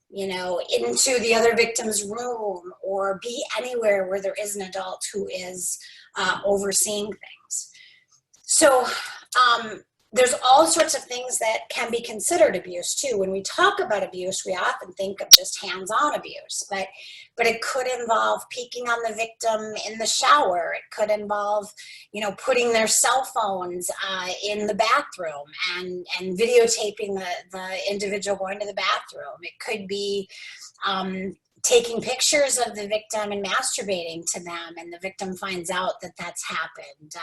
S2: you know, into the other victim's room or be anywhere where there is an adult who is overseeing things. So there's all sorts of things that can be considered abuse too. When we talk about abuse, we often think of just hands-on abuse, but it could involve peeking on the victim in the shower. It could involve, you know, putting their cell phones in the bathroom and videotaping the individual going to the bathroom. It could be taking pictures of the victim and masturbating to them, and the victim finds out that that's happened.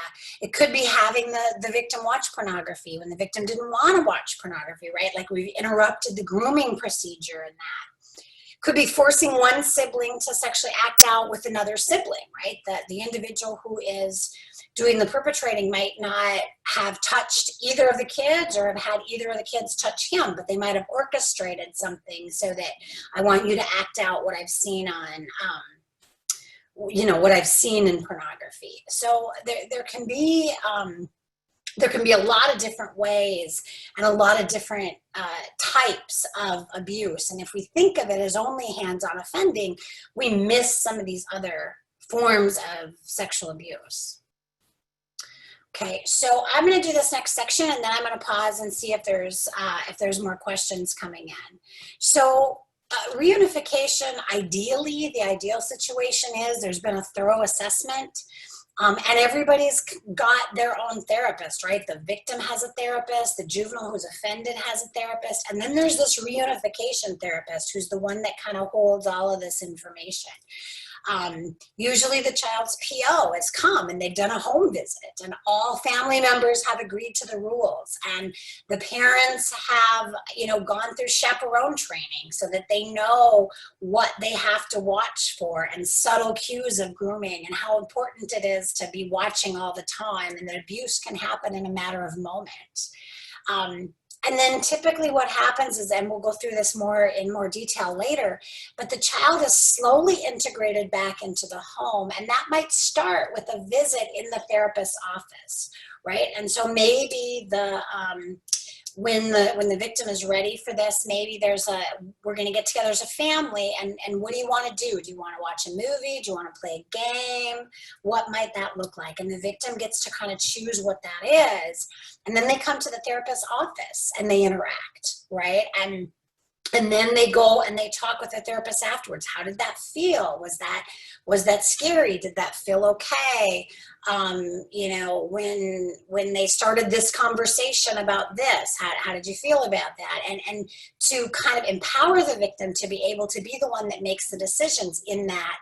S2: It could be having the victim watch pornography when the victim didn't want to watch pornography, right? Like we've interrupted the grooming procedure in that. Could be forcing one sibling to sexually act out with another sibling, right? The individual who is doing the perpetrating might not have touched either of the kids or have had either of the kids touch him, but they might have orchestrated something so that I want you to act out what I've seen on, what I've seen in pornography. So there can be a lot of different ways and a lot of different types of abuse. And if we think of it as only hands-on offending, we miss some of these other forms of sexual abuse. Okay, so I'm going to do this next section, and then I'm going to pause and see if there's more questions coming in. So reunification, ideally, the ideal situation is there's been a thorough assessment. And everybody's got their own therapist, right? The victim has a therapist, the juvenile who's offended has a therapist, and then there's this reunification therapist who's the one that kind of holds all of this information. Usually the child's PO has come and they've done a home visit, and all family members have agreed to the rules, and the parents have, gone through chaperone training so that they know what they have to watch for and subtle cues of grooming and how important it is to be watching all the time, and that abuse can happen in a matter of moments. And then typically what happens is, and we'll go through this in more detail later, but the child is slowly integrated back into the home, and that might start with a visit in the therapist's office, right? And so maybe when the victim is ready for this, maybe we're going to get together as a family, and what do you want to do? Do you want to watch a movie? Do you want to play a game? What might that look like? And the victim gets to kind of choose what that is, and then they come to the therapist's office and they interact, right? And then they go and they talk with the therapist afterwards. How did that feel? Was that scary? Did that feel okay? When they started this conversation about this, how did you feel about that? And to kind of empower the victim to be able to be the one that makes the decisions in that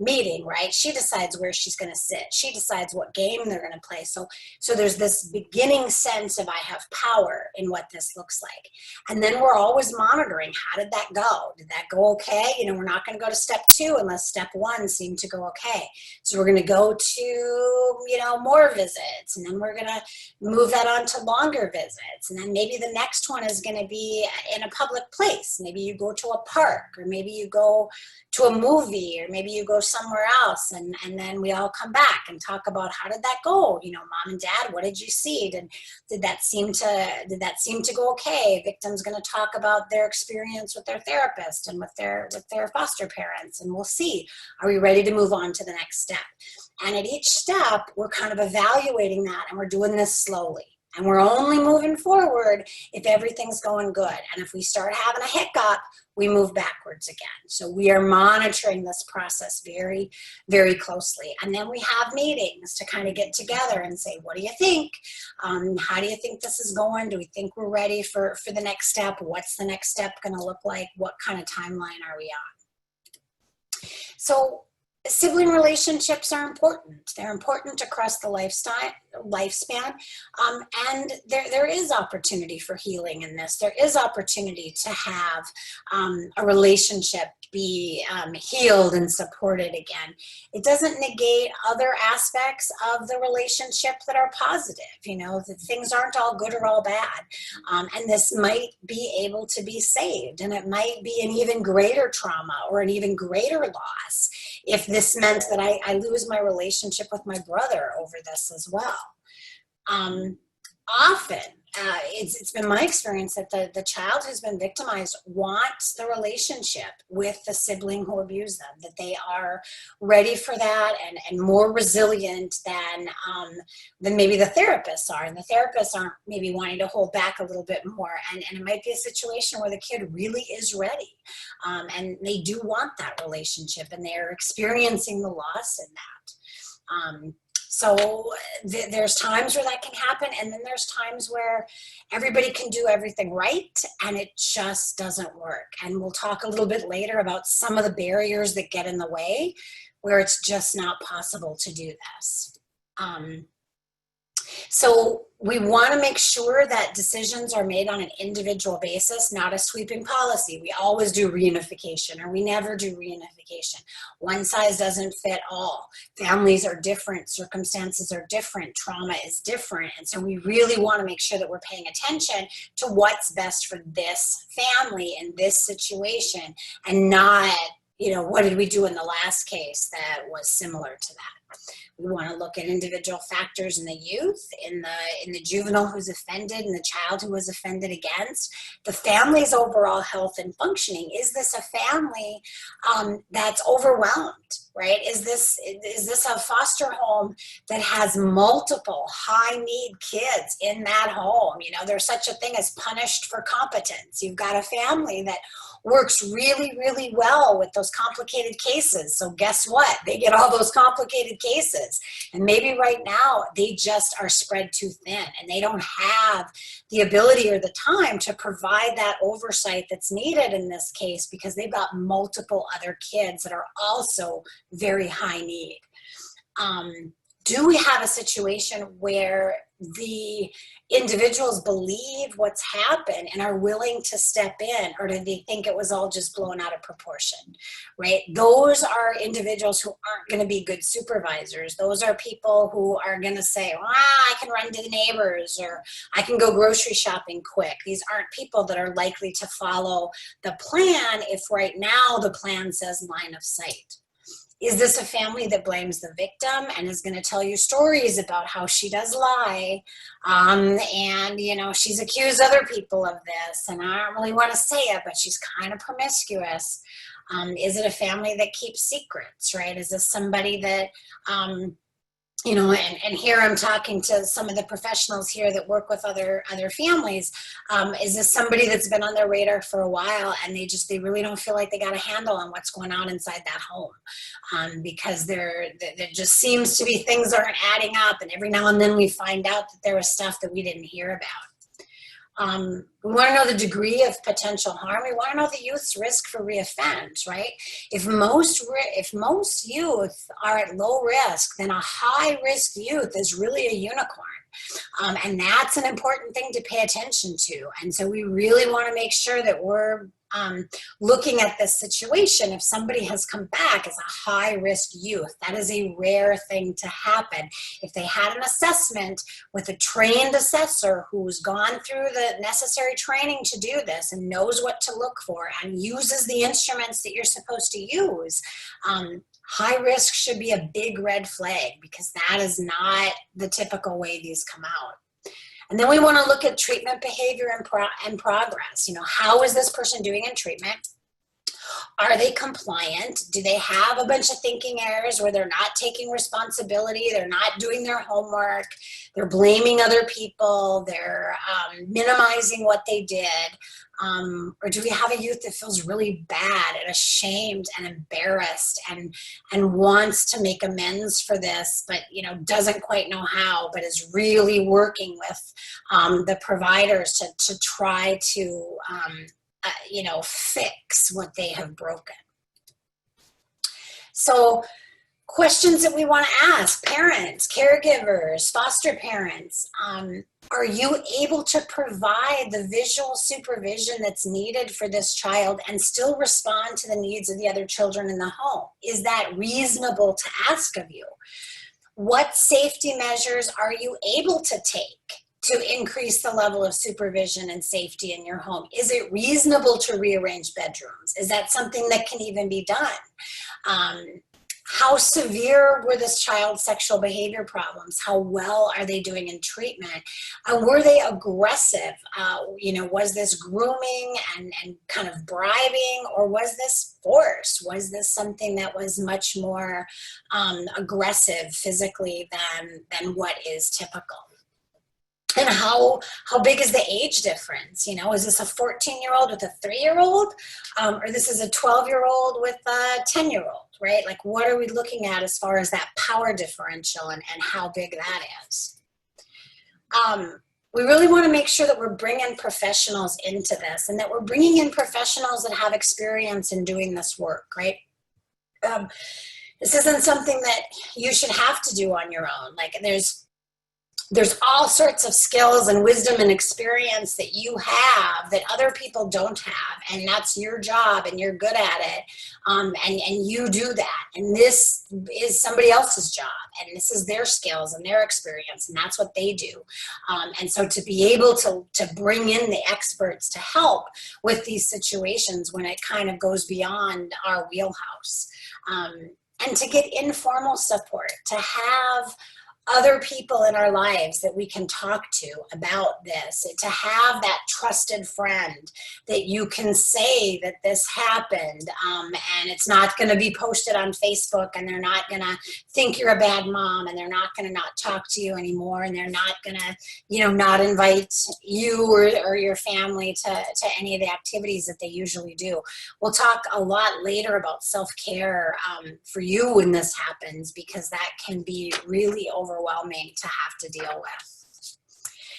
S2: meeting, right? She decides where she's going to sit. She decides what game they're going to play. So there's this beginning sense of I have power in what this looks like. And then we're always monitoring, how did that go? Did that go okay? We're not going to go to step 2 unless step 1 seemed to go okay. So we're going to go to, more visits, and then we're going to move that on to longer visits. And then maybe the next one is going to be in a public place. Maybe you go to a park, or maybe you go to a movie, or maybe you go somewhere else, and then we all come back and talk about how did that go? Mom and dad, what did you see? Did that seem to go okay? Victim's going to talk about their experience with their therapist and with their foster parents, and we'll see, are we ready to move on to the next step? And at each step, we're kind of evaluating that, and we're doing this slowly. And we're only moving forward if everything's going good. And if we start having a hiccup, we move backwards again. So we are monitoring this process very, very closely. And then we have meetings to kind of get together and say, what do you think? How do you think this is going? Do we think we're ready for the next step? What's the next step going to look like? What kind of timeline are we on? So sibling relationships are important. They're important across the lifespan. And there is opportunity for healing in this. There is opportunity to have a relationship be healed and supported again. It doesn't negate other aspects of the relationship that are positive. That things aren't all good or all bad. And this might be able to be saved, and it might be an even greater trauma or an even greater loss if this meant that I lose my relationship with my brother over this as well. Often, it's been my experience that the child who's been victimized wants the relationship with the sibling who abused them, that they are ready for that and more resilient than maybe the therapists are. And the therapists aren't maybe wanting to hold back a little bit more. And it might be a situation where the kid really is ready. And they do want that relationship, and they're experiencing the loss in that. So there's times where that can happen, and then there's times where everybody can do everything right and it just doesn't work. And we'll talk a little bit later about some of the barriers that get in the way where it's just not possible to do this. So we want to make sure that decisions are made on an individual basis, not a sweeping policy. We always do reunification, or we never do reunification. One size doesn't fit all. Families are different, circumstances are different, trauma is different. And so we really want to make sure that we're paying attention to what's best for this family in this situation, and not, what did we do in the last case that was similar to that. We want to look at individual factors in the youth, in the juvenile who's offended, and the child who was offended against. The family's overall health and functioning. Is this a family that's overwhelmed, right? Is this a foster home that has multiple high-need kids in that home? There's such a thing as punished for competence. You've got a family that works really, really well with those complicated cases. So guess what? They get all those complicated cases. And maybe right now they just are spread too thin, and they don't have the ability or the time to provide that oversight that's needed in this case, because they've got multiple other kids that are also very high need. Do we have a situation where the individuals believe what's happened and are willing to step in, or do they think it was all just blown out of proportion, right? Those are individuals who aren't going to be good supervisors. Those are people who are going to say, I can run to the neighbors, or I can go grocery shopping quick. These aren't people that are likely to follow the plan if right now the plan says line of sight. Is this a family that blames the victim and is going to tell you stories about how she does lie, and she's accused other people of this, and I don't really want to say it, but she's kind of promiscuous? Is it a family that keeps secrets, right? Is this somebody that and here I'm talking to some of the professionals here that work with other families. Is this somebody that's been on their radar for a while, and they really don't feel like they got a handle on what's going on inside that home, because there just seems to be things that aren't adding up, and every now and then we find out that there was stuff that we didn't hear about. We want to know the degree of potential harm. We want to know the youth's risk for reoffend, right? If most youth are at low risk, then a high risk youth is really a unicorn. And that's an important thing to pay attention to. And so we really want to make sure that we're looking at this situation. If somebody has come back as a high-risk youth, that is a rare thing to happen. If they had an assessment with a trained assessor who's gone through the necessary training to do this and knows what to look for and uses the instruments that you're supposed to use, high risk should be a big red flag, because that is not the typical way these come out. And then we want to look at treatment behavior and progress. How is this person doing in treatment? Are they compliant? Do they have a bunch of thinking errors where they're not taking responsibility? They're not doing their homework. They're blaming other people. They're minimizing what they did. Or do we have a youth that feels really bad and ashamed and embarrassed and wants to make amends for this, but doesn't quite know how, but is really working with the providers to try to fix what they have broken? So questions that we want to ask parents, caregivers, foster parents: are you able to provide the visual supervision that's needed for this child and still respond to the needs of the other children in the home? Is that reasonable to ask of you? What safety measures are you able to take to increase the level of supervision and safety in your home? Is it reasonable to rearrange bedrooms? Is that something that can even be done? How severe were this child's sexual behavior problems? How well are they doing in treatment? Were they aggressive? Was this grooming and kind of bribing, or was this force? Was this something that was much more aggressive physically than what is typical? And how big is the age difference? Is this a 14-year-old with a 3-year-old? Or this is a 12-year-old with a 10-year-old, right? Like, what are we looking at as far as that power differential and how big that is? We really want to make sure that we're bringing professionals into this, and that we're bringing in professionals that have experience in doing this work, right? This isn't something that you should have to do on your own. Like, there's there's all sorts of skills and wisdom and experience that you have that other people don't have, and that's your job and you're good at it, and you do that, and this is somebody else's job and this is their skills and their experience, and that's what they do. And so to be able to bring in the experts to help with these situations when it kind of goes beyond our wheelhouse, and to get informal support, to have other people in our lives that we can talk to about this, to have that trusted friend that you can say that this happened, and it's not going to be posted on Facebook, and they're not going to think you're a bad mom, and they're not going to not talk to you anymore, and they're not going to, you know, not invite you or your family to any of the activities that they usually do. We'll talk a lot later about self-care for you when this happens, because that can be really overwhelming to have to deal with.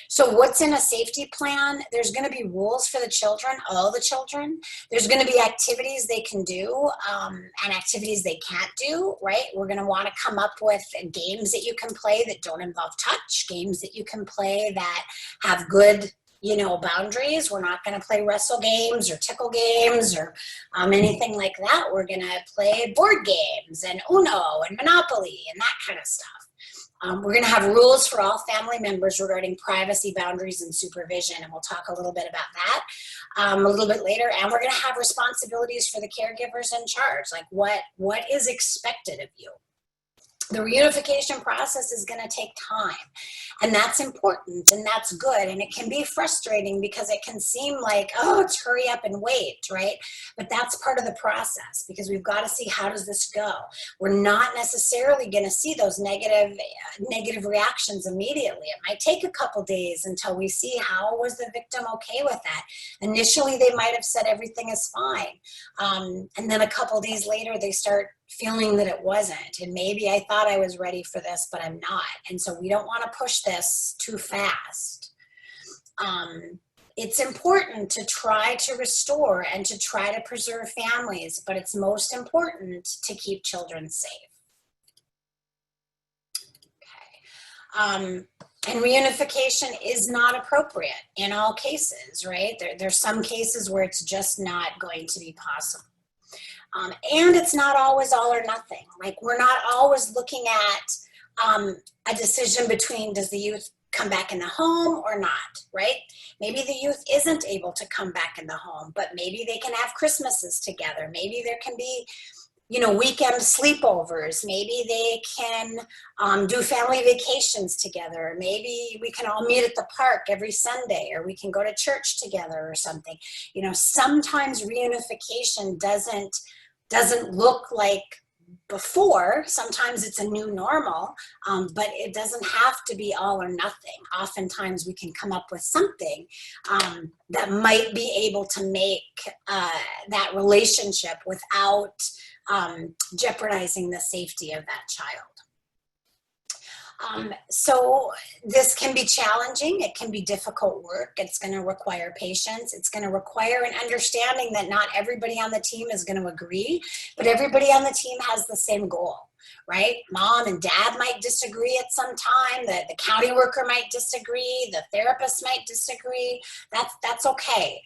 S2: So what's in a safety plan? There's going to be rules for the children, all the children. There's going to be activities they can do, and activities they can't do, right? We're going to want to come up with games that you can play that don't involve touch, games that you can play that have good, you know, boundaries. We're not going to play wrestle games or tickle games or anything like that. We're going to play board games and Uno and Monopoly and that kind of stuff. We're going to have rules for all family members regarding privacy, boundaries, and supervision, and we'll talk a little bit about that a little bit later. And we're going to have responsibilities for the caregivers in charge, like what is expected of you. The reunification process is going to take time, and that's important, and that's good, and it can be frustrating because it can seem like, oh, it's hurry up and wait, right? But that's part of the process, because we've got to see, how does this go? We're not necessarily going to see those negative reactions immediately. It might take a couple days until we see, how was the victim okay with that? Initially, they might have said everything is fine, and then a couple days later, they start feeling that it wasn't, and maybe I thought I was ready for this, but I'm not. And so we don't want to push this too fast. It's important to try to restore and to try to preserve families, but it's most important to keep children safe. Okay. And reunification is not appropriate in all cases, right? There's some cases where it's just not going to be possible. And it's not always all or nothing. Like, we're not always looking at a decision between, does the youth come back in the home or not, right? Maybe the youth isn't able to come back in the home, but maybe they can have Christmases together. Maybe there can be, you know, weekend sleepovers. Maybe they can do family vacations together. Maybe we can all meet at the park every Sunday, or we can go to church together or something. You know, sometimes reunification doesn't look like before. Sometimes it's a new normal, but it doesn't have to be all or nothing. Oftentimes we can come up with something that might be able to make that relationship without jeopardizing the safety of that child. So this can be challenging. It can be difficult work. It's going to require patience. It's going to require an understanding that not everybody on the team is going to agree, but everybody on the team has the same goal, right? Mom and dad might disagree at some time. The county worker might disagree. The therapist might disagree. That's okay.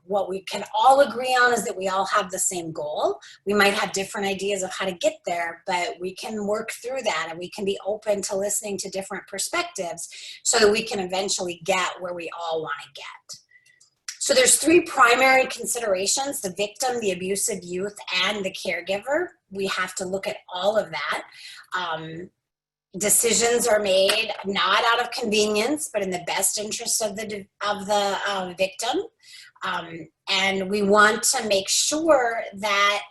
S2: What we can all agree on is that we all have the same goal. We might have different ideas of how to get there, but we can work through that, and we can be open to listening to different perspectives so that we can eventually get where we all want to get. So there's three primary considerations: the victim, the abusive youth, and the caregiver. We have to look at all of that. Decisions are made not out of convenience, but in the best interest of the victim. And we want to make sure that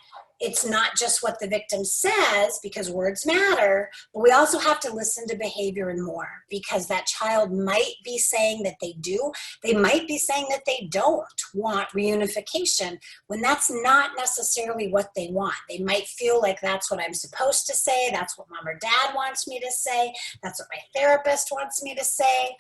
S2: it's not just what the victim says, because words matter, but we also have to listen to behavior and more, because that child might be saying that they do. They might be saying that they don't want reunification, when that's not necessarily what they want. They might feel like, that's what I'm supposed to say. That's what mom or dad wants me to say. That's what my therapist wants me to say.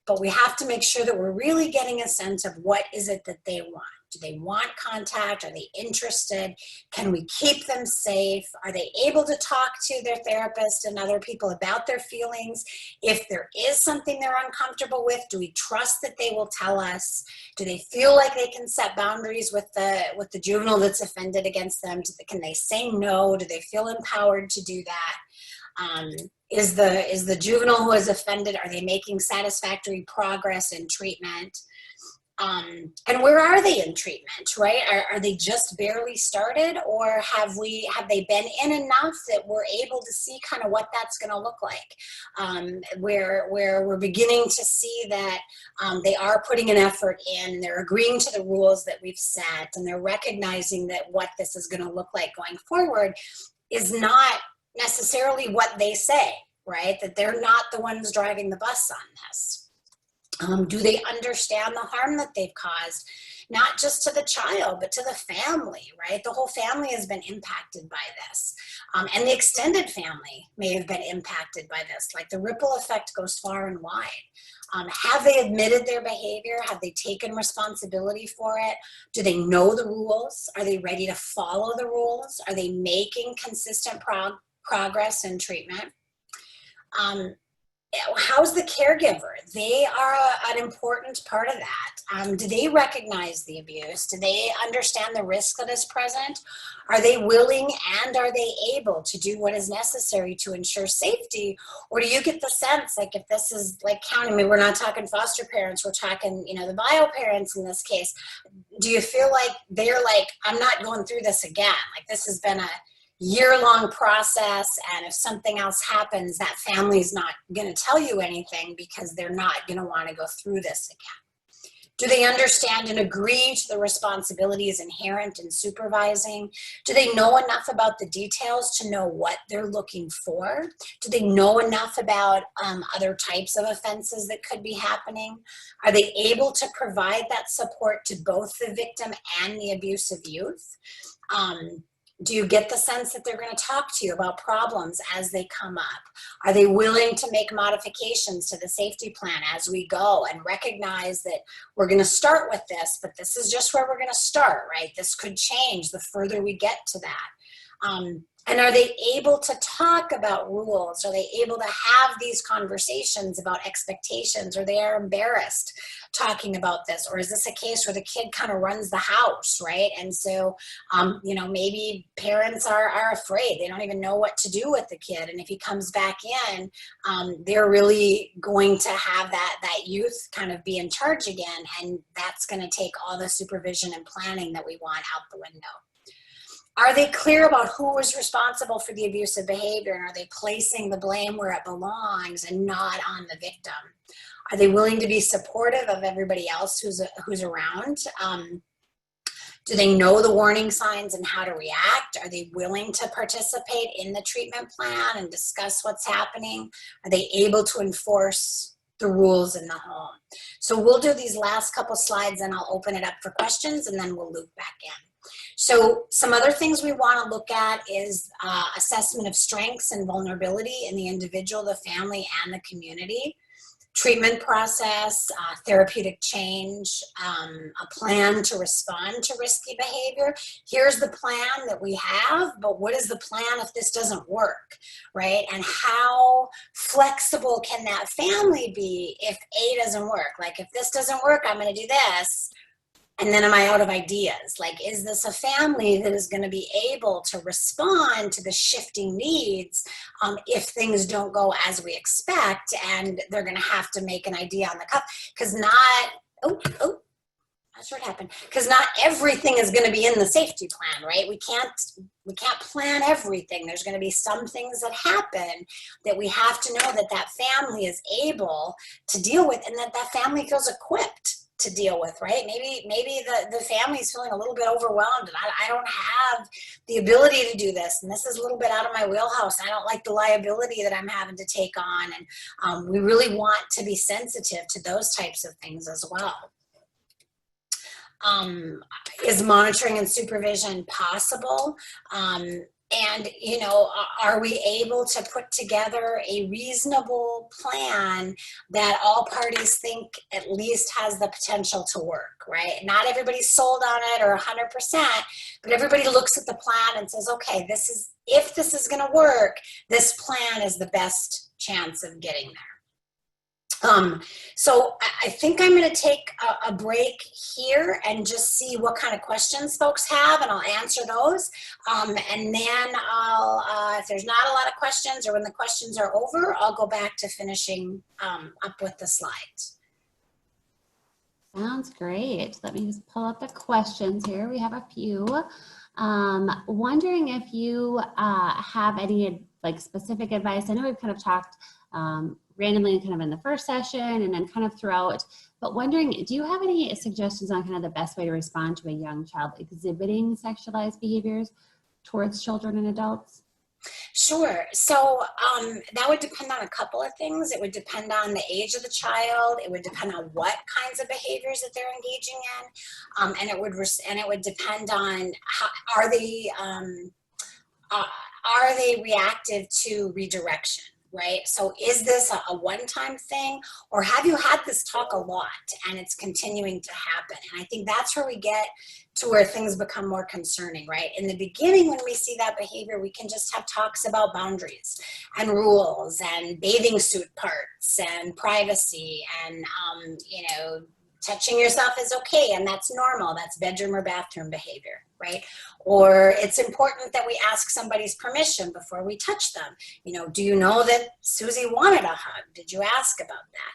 S2: But we have to make sure that we're really getting a sense of what is it that they want. Do they want contact? Are they interested? Can we keep them safe? Are they able to talk to their therapist and other people about their feelings? If there is something they're uncomfortable with, do we trust that they will tell us? Do they feel like they can set boundaries with the juvenile that's offended against them? Can they say no? Do they feel empowered to do that? Is the juvenile who is offended, are they making satisfactory progress in treatment? And where are they in treatment, right? Are they just barely started, or have they been in enough that we're able to see kind of what that's going to look like? Where we're beginning to see that they are putting an effort in, they're agreeing to the rules that we've set, and they're recognizing that what this is going to look like going forward is not necessarily what they say, right? That they're not the ones driving the bus on this. Do they understand the harm that they've caused, not just to the child, but to the family, right? The whole family has been impacted by this. And the extended family may have been impacted by this. Like, the ripple effect goes far and wide. Have they admitted their behavior? Have they taken responsibility for it? Do they know the rules? Are they ready to follow the rules? Are they making consistent progress in treatment? How's the caregiver? They are an important part of that. Do they recognize the abuse? Do they understand the risk that is present? Are they willing and are they able to do what is necessary to ensure safety? Or do you get the sense, like, if this is like counting, I mean, we're not talking foster parents, we're talking, the bio parents in this case. Do you feel like they're like, I'm not going through this again? Like, this has been a year-long process, and if something else happens, that family's not going to tell you anything because they're not going to want to go through this again. Do they understand and agree to the responsibilities inherent in supervising? Do they know enough about the details to know what they're looking for? Do they know enough about other types of offenses that could be happening? Are they able to provide that support to both the victim and the abusive youth? Do you get the sense that they're going to talk to you about problems as they come up? Are they willing to make modifications to the safety plan as we go and recognize that we're going to start with this, but this is just where we're going to start, right? This could change the further we get to that. And are they able to talk about rules? Are they able to have these conversations about expectations? Or they are embarrassed talking about this? Or is this a case where the kid kind of runs the house, right? And so, maybe parents are afraid. They don't even know what to do with the kid. And if he comes back in, they're really going to have that youth kind of be in charge again. And that's going to take all the supervision and planning that we want out the window. Are they clear about who is responsible for the abusive behavior, and are they placing the blame where it belongs and not on the victim? Are they willing to be supportive of everybody else who's around? Do they know the warning signs and how to react? Are they willing to participate in the treatment plan and discuss what's happening? Are they able to enforce the rules in the home? So we'll do these last couple slides and I'll open it up for questions, and then we'll loop back in. So some other things we want to look at is assessment of strengths and vulnerability in the individual, the family, and the community. Treatment process, therapeutic change, a plan to respond to risky behavior. Here's the plan that we have, but what is the plan if this doesn't work, right? And how flexible can that family be if A doesn't work? Like, if this doesn't work, I'm going to do this. And then am I out of ideas? Like, is this a family that is going to be able to respond to the shifting needs if things don't go as we expect, and they're going to have to make an idea on the cuff? Because not sure what happened. Because not everything is going to be in the safety plan, right? We can't plan everything. There's going to be some things that happen that we have to know that family is able to deal with, and that family feels equipped to deal with, right? Maybe the family's feeling a little bit overwhelmed, and I don't have the ability to do this, and this is a little bit out of my wheelhouse. I don't like the liability that I'm having to take on, and we really want to be sensitive to those types of things as well. Is monitoring and supervision possible? And, you know, are we able to put together a reasonable plan that all parties think at least has the potential to work, right? Not everybody's sold on it or 100%, but everybody looks at the plan and says, okay, if this is going to work, this plan is the best chance of getting there. So I think I'm going to take a break here and just see what kind of questions folks have, and I'll answer those. And then if there's not a lot of questions, or when the questions are over, I'll go back to finishing up with the slides.
S1: Sounds great. Let me just pull up the questions here. We have a few. Wondering if you have any like specific advice. I know we've kind of talked randomly kind of in the first session and then kind of throughout, but wondering, do you have any suggestions on kind of the best way to respond to a young child exhibiting sexualized behaviors towards children and adults?
S2: Sure. So that would depend on a couple of things. It would depend on the age of the child. It would depend on what kinds of behaviors that they're engaging in, and it would depend on are they reactive to redirection? Right? So is this a one-time thing, or have you had this talk a lot and it's continuing to happen? And I think that's where we get to where things become more concerning, right? In the beginning, when we see that behavior, we can just have talks about boundaries and rules and bathing suit parts and privacy and, you know, touching yourself is okay and that's normal. That's bedroom or bathroom behavior, right? Or it's important that we ask somebody's permission before we touch them. You know, do you know that Susie wanted a hug? Did you ask about that?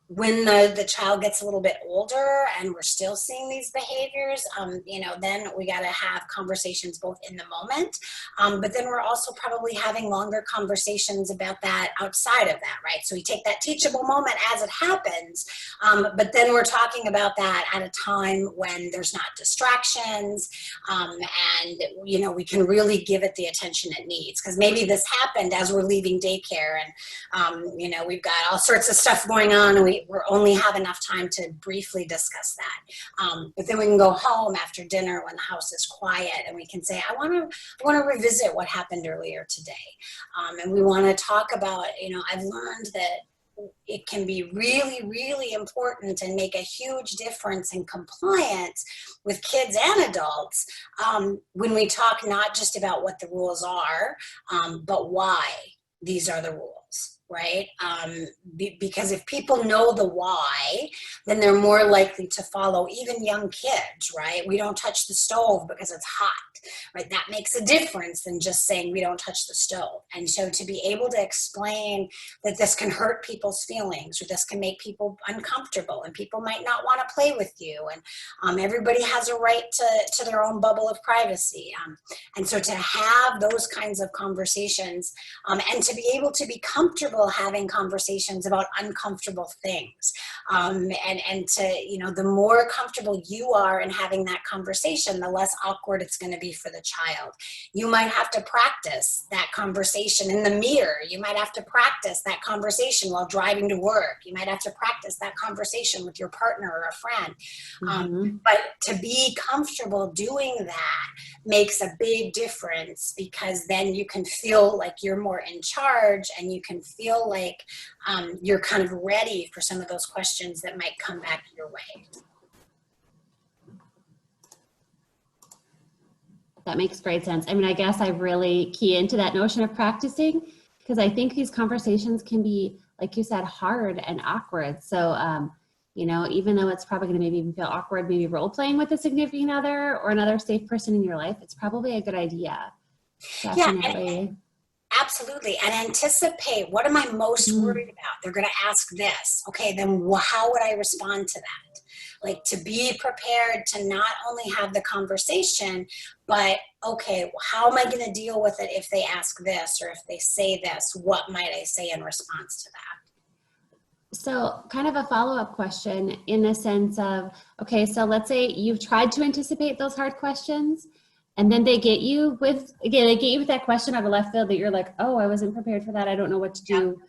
S2: When the child gets a little bit older and we're still seeing these behaviors, you know, then we got to have conversations both in the moment, but then we're also probably having longer conversations about that outside of that, right? So we take that teachable moment as it happens, but then we're talking about that at a time when there's not distractions, and, you know, we can really give it the attention it needs, because maybe this happened as we're leaving daycare and, you know, we've got all sorts of stuff going on and we only have enough time to briefly discuss that. But then we can go home after dinner when the house is quiet and we can say, I want to revisit what happened earlier today. And we want to talk about, you know, I've learned that it can be really, really important and make a huge difference in compliance with kids and adults when we talk not just about what the rules are, but why these are the rules, right? Because if people know the why, then they're more likely to follow, even young kids, right? We don't touch the stove because it's hot, right? That makes a difference than just saying we don't touch the stove. And so to be able to explain that this can hurt people's feelings, or this can make people uncomfortable, and people might not want to play with you, and everybody has a right to their own bubble of privacy. And so to have those kinds of conversations, and to be able to be comfortable having conversations about uncomfortable things, and to, you know, the more comfortable you are in having that conversation, the less awkward it's going to be for the child. You might have to practice that conversation in the mirror. You might have to practice that conversation while driving to work. You might have to practice that conversation with your partner or a friend. But to be comfortable doing that makes a big difference, because then you can feel like you're more in charge, and you can feel like you're kind of ready for some of those questions that might come back your way.
S1: That makes great sense. I mean, I guess I really key into that notion of practicing, because I think these conversations can be, like you said, hard and awkward. So, you know, even though it's probably going to maybe even feel awkward, maybe role playing with a significant other or another safe person in your life, it's probably a good idea. Definitely.
S2: Yeah, absolutely. And anticipate, what am I most worried about? They're going to ask this. Okay, then how would I respond to that? Like, to be prepared to not only have the conversation, but okay, how am I going to deal with it if they ask this, or if they say this? What might I say in response to that?
S1: So kind of a follow-up question in the sense of, okay, so let's say you've tried to anticipate those hard questions, and then they get you with that question out of left field that you're like, oh, I wasn't prepared for that. I don't know what to do. Yeah.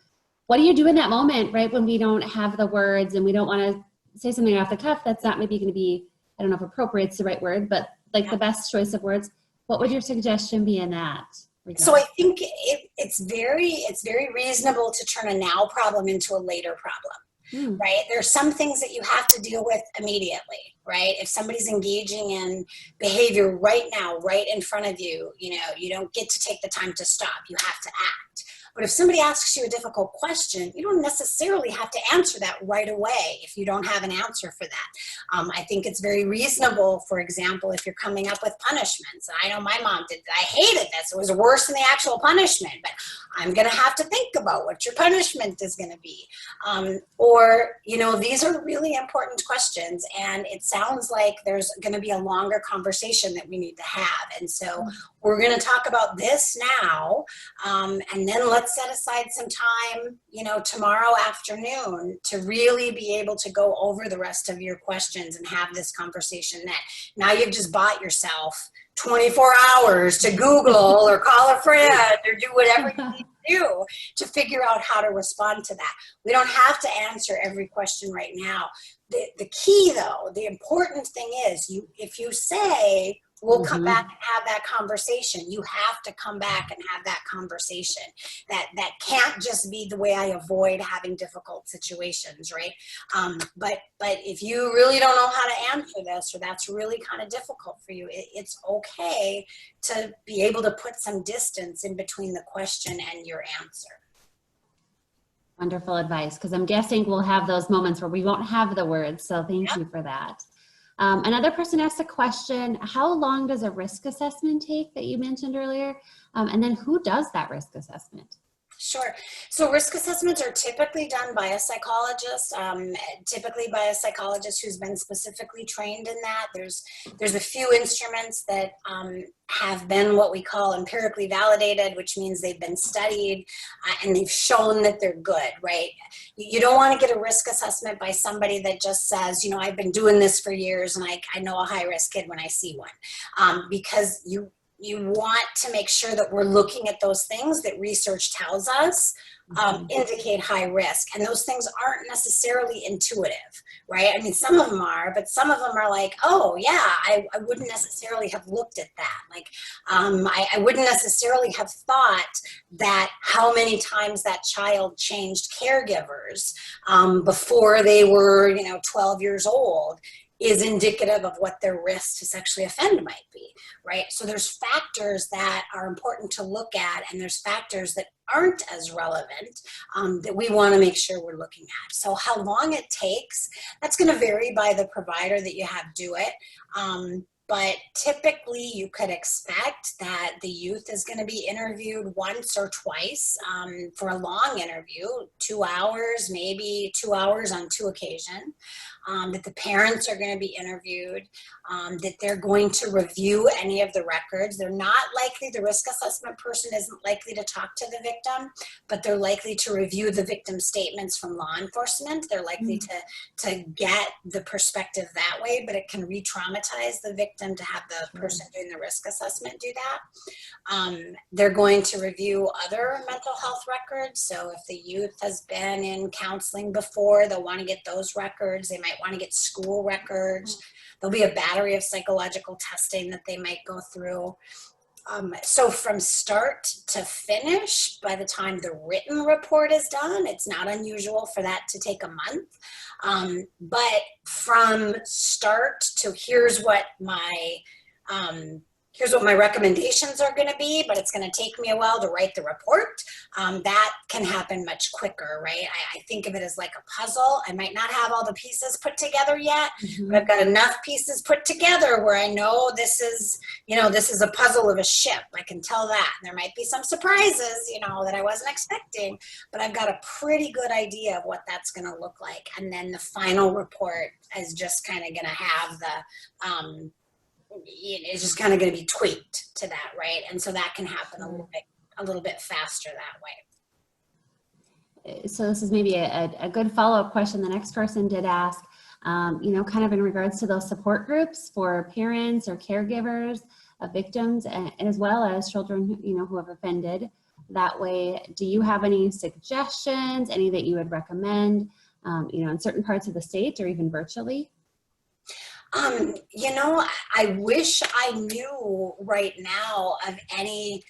S1: What do you do in that moment, right? When we don't have the words and we don't want to say something off the cuff that's not maybe going to be, I don't know if appropriate's the right word, but like the best choice of words. What would your suggestion be in that regard?
S2: So I think it's very reasonable to turn a now problem into a later problem, right? There's some things that you have to deal with immediately, right? If somebody's engaging in behavior right now, right in front of you, you don't get to take the time to stop. You have to act. But if somebody asks you a difficult question, you don't necessarily have to answer that right away if you don't have an answer for that. I think it's very reasonable, for example, if you're coming up with punishments. I know my mom did. I hated this. It was worse than the actual punishment, but I'm going to have to think about what your punishment is going to be. These are really important questions, and it sounds like there's going to be a longer conversation that we need to have. And so we're going to talk about this now, and then let's set aside some time, tomorrow afternoon to really be able to go over the rest of your questions and have this conversation then. Now you've just bought yourself 24 hours to Google or call a friend or do whatever you need to do to figure out how to respond to that. We don't have to answer every question right now. The key, though, the important thing is if you say, we'll come back and have that conversation. You have to come back and have that conversation. That can't just be the way I avoid having difficult situations, right? But if you really don't know how to answer this, or that's really kind of difficult for you, it's okay to be able to put some distance in between the question and your answer.
S1: Wonderful advice, because I'm guessing we'll have those moments where we won't have the words. So thank you for that. Another person asked a question, how long does a risk assessment take that you mentioned earlier? And then who does that risk assessment?
S2: Sure. So risk assessments are typically done by a psychologist, who's been specifically trained in that. There's a few instruments that have been what we call empirically validated, which means they've been studied and they've shown that they're good, right? You don't want to get a risk assessment by somebody that just says, I've been doing this for years and I know a high-risk kid when I see one, because you want to make sure that we're looking at those things that research tells us indicate high risk. And those things aren't necessarily intuitive, right? I mean, some of them are, but some of them are like, oh yeah, I wouldn't necessarily have looked at that. Like, I wouldn't necessarily have thought that how many times that child changed caregivers before they were, 12 years old is indicative of what their risk to sexually offend might be, right? So there's factors that are important to look at, and there's factors that aren't as relevant that we want to make sure we're looking at. So how long it takes, that's going to vary by the provider that you have do it. But typically you could expect that the youth is going to be interviewed once or twice for a long interview, 2 hours, maybe 2 hours on 2 occasions. That the parents are going to be interviewed, that they're going to review any of the records. They're not likely, the risk assessment person isn't likely to talk to the victim, but they're likely to review the victim statements from law enforcement. They're likely to get the perspective that way, but it can re-traumatize the victim to have the person doing the risk assessment do that. They're going to review other mental health records. So if the youth has been in counseling before, they'll want to get those records. They might want to get school records. There'll be a battery of psychological testing that they might go through. So from start to finish, by the time the written report is done, it's not unusual for that to take a month. But from start to here's what my recommendations are going to be, but it's going to take me a while to write the report. That can happen much quicker, right? I think of it as like a puzzle. I might not have all the pieces put together yet, but I've got enough pieces put together where I know this is a puzzle of a ship. I can tell that. And there might be some surprises, that I wasn't expecting, but I've got a pretty good idea of what that's going to look like. And then the final report is just kind of going to have it's just kind of going to be tweaked to that, right? And so that can happen a little bit faster that way.
S1: So this is maybe a good follow-up question the next person did ask, kind of in regards to those support groups for parents or caregivers of victims, and as well as children, who have offended that way. Do you have any suggestions, any that you would recommend, in certain parts of the state or even virtually?
S2: You know, I wish I knew right now of any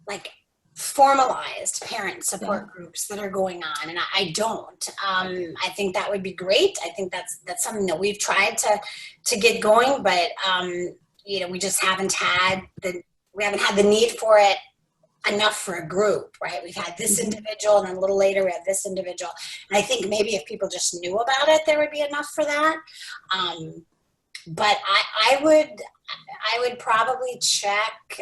S2: like formalized parent
S1: Yeah.
S2: support groups that are going on, and I don't. I think that would be great. I think that's something that we've tried to get going, but you know, we just haven't had the need for it enough for a group, right? We've had this
S1: Mhm.
S2: individual, and then a little later we had this individual, and I think maybe if people just knew about it, there would be enough for that. But I would probably check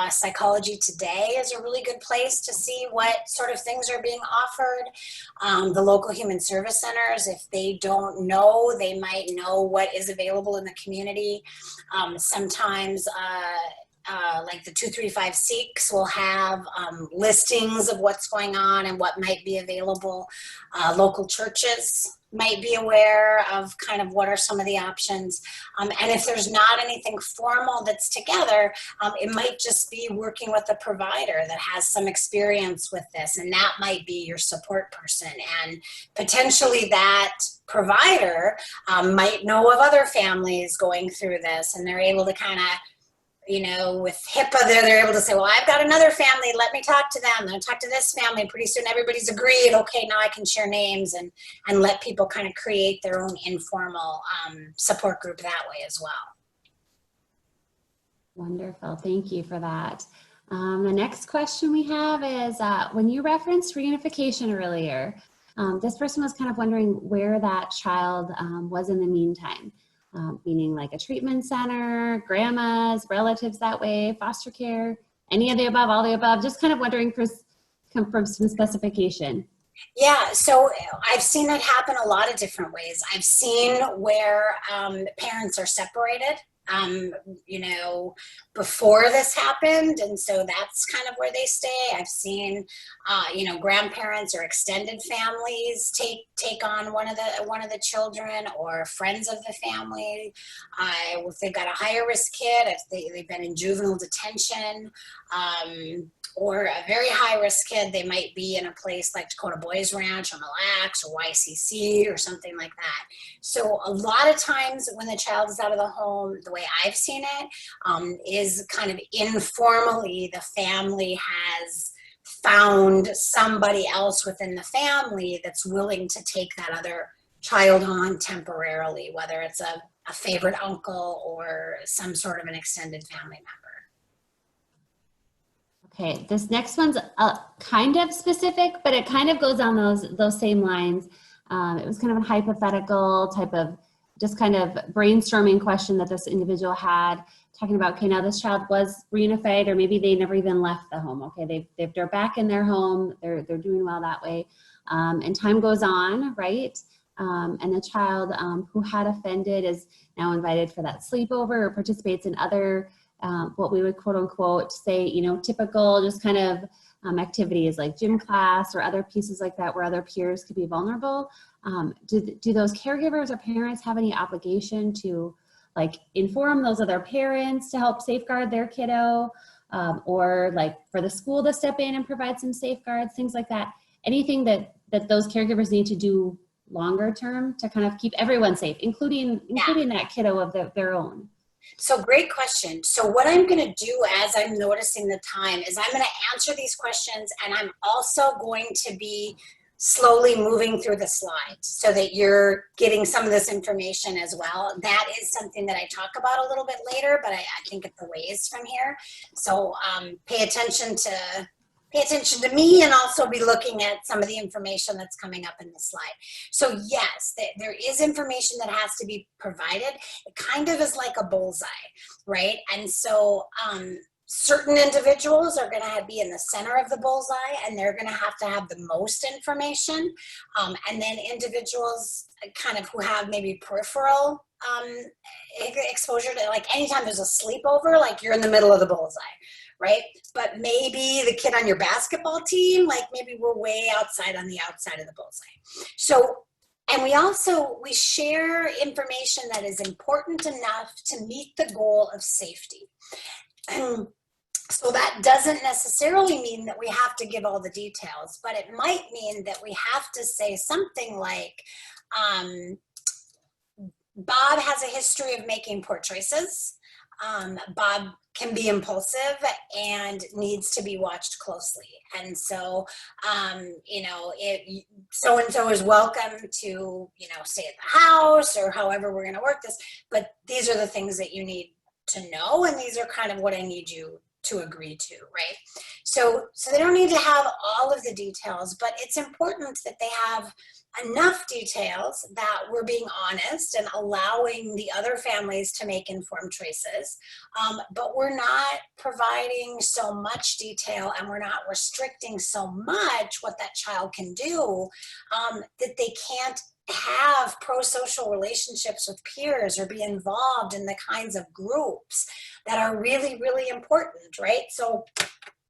S2: Psychology Today is a really good place to see what sort of things are being offered. The local human service centers, if they don't know, they might know what is available in the community. Sometimes like the 235 Seeks will have listings of what's going on and what might be available. Local churches might be aware of kind of what are some of the options. And if there's not anything formal that's together, it might just be working with a provider that has some experience with this, and that might be your support person. And potentially that provider might know of other families going through this, and they're able to kind of, you know, with HIPAA, they're able to say, well, I've got another family, let me talk to them. Then talk to this family. Pretty soon everybody's agreed. Okay, now I can share names and let people kind of create their own informal support group that way as well.
S1: Wonderful. Thank you for that. The next question we have is, when you referenced reunification earlier, this person was kind of wondering where that child was in the meantime, meaning like a treatment center, grandmas, relatives that way, foster care, any of the above, all the above, just kind of wondering for some specification.
S2: Yeah, so I've seen that happen a lot of different ways. I've seen where parents are separated, um, you know, before this happened, and so that's kind of where they stay. I've seen, you know, grandparents or extended families take on one of the children, or friends of the family. If they've got a higher risk kid, if they've been in juvenile detention. Or a very high risk kid, they might be in a place like Dakota Boys Ranch or Mille Lacs or YCC or something like that. So a lot of times when the child is out of the home, the way I've seen it is kind of informally, the family has found somebody else within the family that's willing to take that other child on temporarily, whether it's a favorite uncle or some sort of an extended family member.
S1: Okay, this next one's kind of specific, but it kind of goes on those same lines. It was kind of a hypothetical type of just kind of brainstorming question that this individual had, talking about, okay, now this child was reunified, or maybe they never even left the home. Okay, they're back in their home, they're doing well that way, and time goes on, right? And the child who had offended is now invited for that sleepover or participates in other what we would quote unquote say, you know, typical just kind of activities like gym class or other pieces like that where other peers could be vulnerable. Do those caregivers or parents have any obligation to like inform those other parents to help safeguard their kiddo, or like for the school to step in and provide some safeguards, things like that? Anything that those caregivers need to do longer term to kind of keep everyone safe, including that kiddo of their own?
S2: So great question. So what I'm going to do as I'm noticing the time is I'm going to answer these questions, and I'm also going to be slowly moving through the slides so that you're getting some of this information as well. That is something that I talk about a little bit later, but I think it's a ways from here. So pay attention to me, and also be looking at some of the information that's coming up in the slide. So yes, there is information that has to be provided. It kind of is like a bullseye, right? And so certain individuals are going to be in the center of the bullseye, and they're going to have the most information. And then individuals kind of who have maybe peripheral exposure to, like anytime there's a sleepover, like you're in the middle of the bullseye, right? But maybe the kid on your basketball team, like maybe we're way outside on the outside of the bullseye. So, and we share information that is important enough to meet the goal of safety. And so that doesn't necessarily mean that we have to give all the details, but it might mean that we have to say something like, Bob has a history of making poor choices. Bob can be impulsive and needs to be watched closely. And so, you know, so-and-so is welcome to, you know, stay at the house or however we're going to work this. But these are the things that you need to know. And these are kind of what I need you to agree to, right? So they don't need to have all of the details, but it's important that they have enough details that we're being honest and allowing the other families to make informed choices. But we're not providing so much detail and we're not restricting so much what that child can do that they can't have pro-social relationships with peers or be involved in the kinds of groups that are really, really important, right? So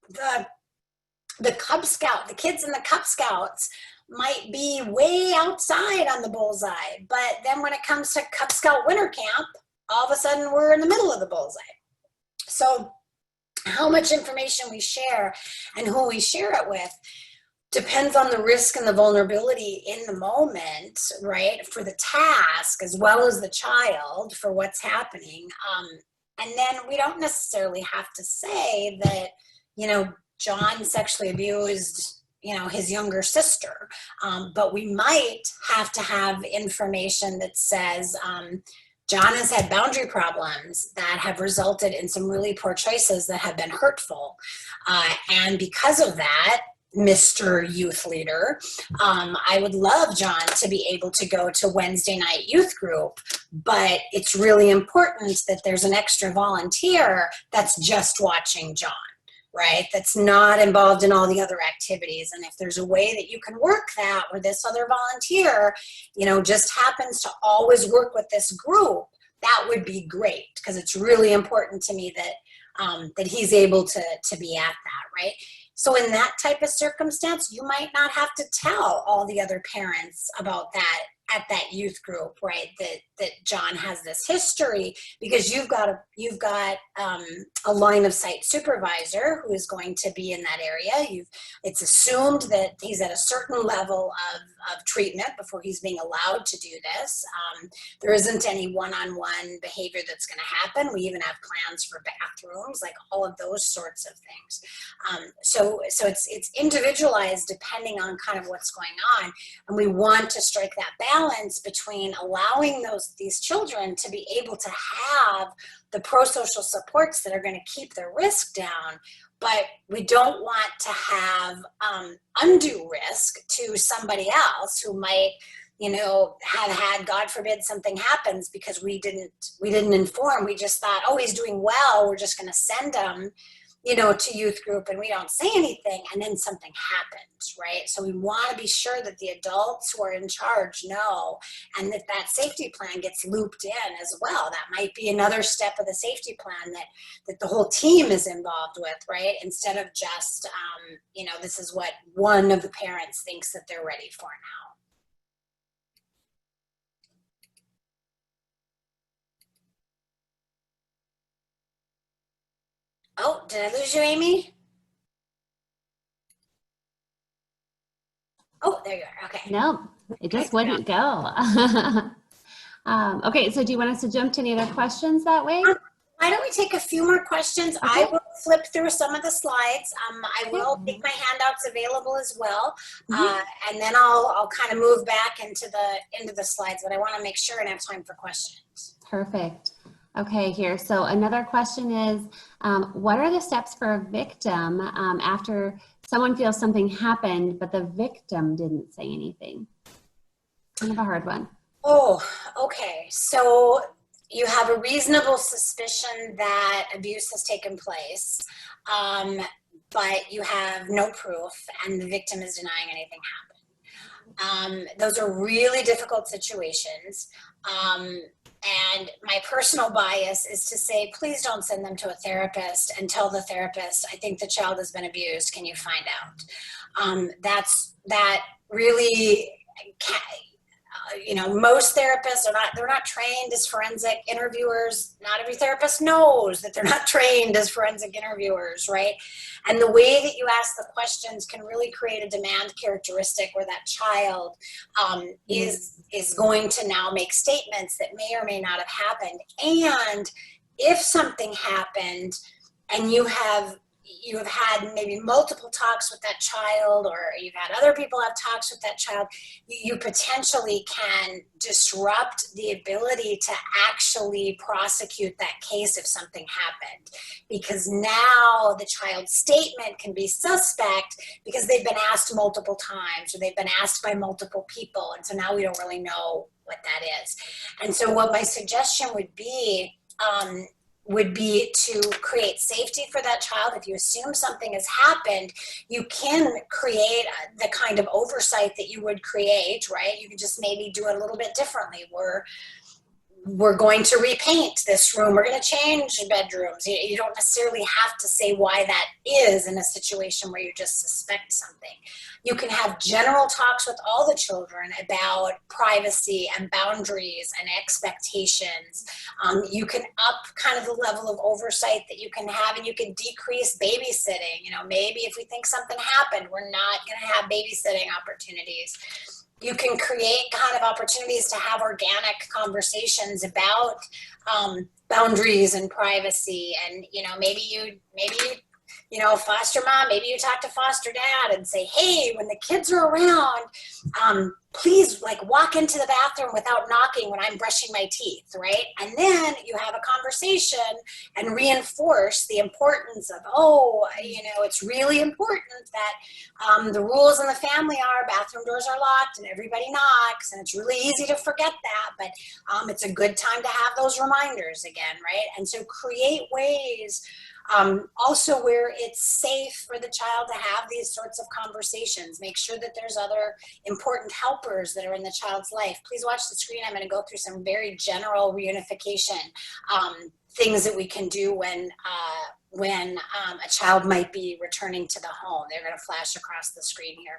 S2: the Cub Scout, the kids in the Cub Scouts might be way outside on the bullseye, but then when it comes to Cub Scout winter camp, all of a sudden we're in the middle of the bullseye. So how much information we share and who we share it with depends on the risk and the vulnerability in the moment, right, for the task as well as the child for what's happening. And then we don't necessarily have to say that, you know, John sexually abused, you know, his younger sister, but we might have to have information that says John has had boundary problems that have resulted in some really poor choices that have been hurtful. And because of that, Mr. Youth Leader, I would love John to be able to go to Wednesday night youth group, but it's really important that there's an extra volunteer that's just watching John, right? That's not involved in all the other activities. And if there's a way that you can work that where this other volunteer, you know, just happens to always work with this group, that would be great, because it's really important to me that that he's able to be at that, right? So in that type of circumstance, you might not have to tell all the other parents about that at that youth group, right? That John has this history, because you've got a line of sight supervisor who is going to be in that area. It's assumed that he's at a certain level of treatment before he's being allowed to do this. There isn't any one-on-one behavior that's going to happen. We even have plans for bathrooms, like all of those sorts of things. So it's individualized depending on kind of what's going on, and we want to strike that balance between allowing these children to be able to have the pro-social supports that are going to keep their risk down, but we don't want to have undue risk to somebody else who might, you know, have had, God forbid, something happens because we didn't inform. We just thought, oh, he's doing well, we're just going to send him, you know, to youth group, and we don't say anything, and then something happens, right? So we want to be sure that the adults who are in charge know, and that safety plan gets looped in as well. That might be another step of the safety plan that the whole team is involved with, right? Instead of just, you know, this is what one of the parents thinks that they're ready for now. Oh, did I lose you, Amy? Oh, there you are. Okay.
S1: No, it just wouldn't go. Okay, so do you want us to jump to any other questions that way?
S2: Why don't we take a few more questions? Okay. I will flip through some of the slides. I will make my handouts available as well, and then I'll kind of move back into the slides. But I want to make sure and have time for questions.
S1: Perfect. Okay, here. So another question is, what are the steps for a victim after someone feels something happened, but the victim didn't say anything? Kind of a hard one.
S2: Oh, okay. So you have a reasonable suspicion that abuse has taken place, but you have no proof and the victim is denying anything happened. Those are really difficult situations. And my personal bias is to say, please don't send them to a therapist and tell the therapist, I think the child has been abused. Can you find out? That really you know, most therapists are not, they're not trained as forensic interviewers. Not every therapist knows that they're not trained as forensic interviewers, right? And the way that you ask the questions can really create a demand characteristic where that child is going to now make statements that may or may not have happened. And if something happened and you have had maybe multiple talks with that child, or you've had other people have talks with that child, you potentially can disrupt the ability to actually prosecute that case if something happened. Because now the child's statement can be suspect because they've been asked multiple times, or they've been asked by multiple people. And so now we don't really know what that is. And so what my suggestion would be to create safety for that child. If you assume something has happened, you can create the kind of oversight that you would create, right? You can just maybe do it a little bit differently. We're going to repaint this room. We're going to change bedrooms. You don't necessarily have to say why that is in a situation where you just suspect something. You can have general talks with all the children about privacy and boundaries and expectations. You can up kind of the level of oversight that you can have, and you can decrease babysitting. You know, maybe if we think something happened, we're not going to have babysitting opportunities. You can create kind of opportunities to have organic conversations about boundaries and privacy. And, you know, maybe you know, foster mom, maybe you talk to foster dad and say, hey, when the kids are around, please like walk into the bathroom without knocking when I'm brushing my teeth, right? And then you have a conversation and reinforce the importance of, oh, you know, it's really important that the rules in the family are bathroom doors are locked and everybody knocks, and it's really easy to forget that, but it's a good time to have those reminders again, right? And so create ways also where it's safe for the child to have these sorts of conversations. Make sure that there's other important helpers that are in the child's life. Please watch the screen. I'm going to go through some very general reunification things that we can do when a child might be returning to the home. They're going to flash across the screen here.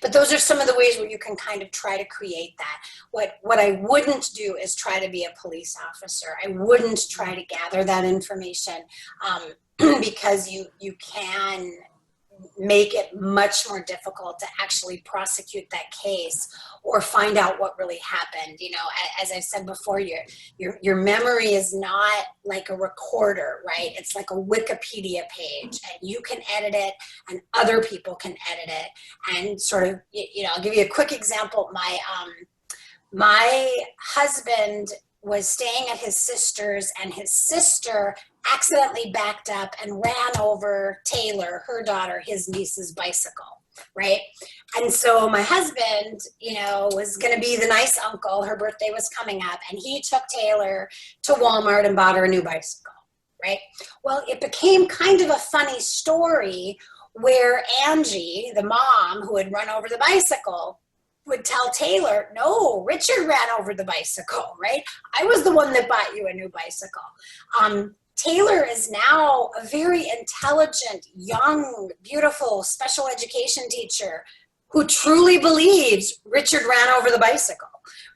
S2: But those are some of the ways where you can kind of try to create that. What I wouldn't do is try to be a police officer. I wouldn't try to gather that information because you can make it much more difficult to actually prosecute that case or find out what really happened. You know, as I said before, your memory is not like a recorder, right? It's like a Wikipedia page, and you can edit it and other people can edit it. And sort of, you know, I'll give you a quick example. My husband was staying at his sister's, and his sister accidentally backed up and ran over Taylor, her daughter, his niece's bicycle, right? And so my husband, you know, was going to be the nice uncle. Her birthday was coming up, and he took Taylor to Walmart and bought her a new bicycle, right? Well, it became kind of a funny story where Angie, the mom who had run over the bicycle, would tell Taylor, no, Richard ran over the bicycle, right? I was the one that bought you a new bicycle. Taylor is now a very intelligent, young, beautiful special education teacher who truly believes Richard ran over the bicycle,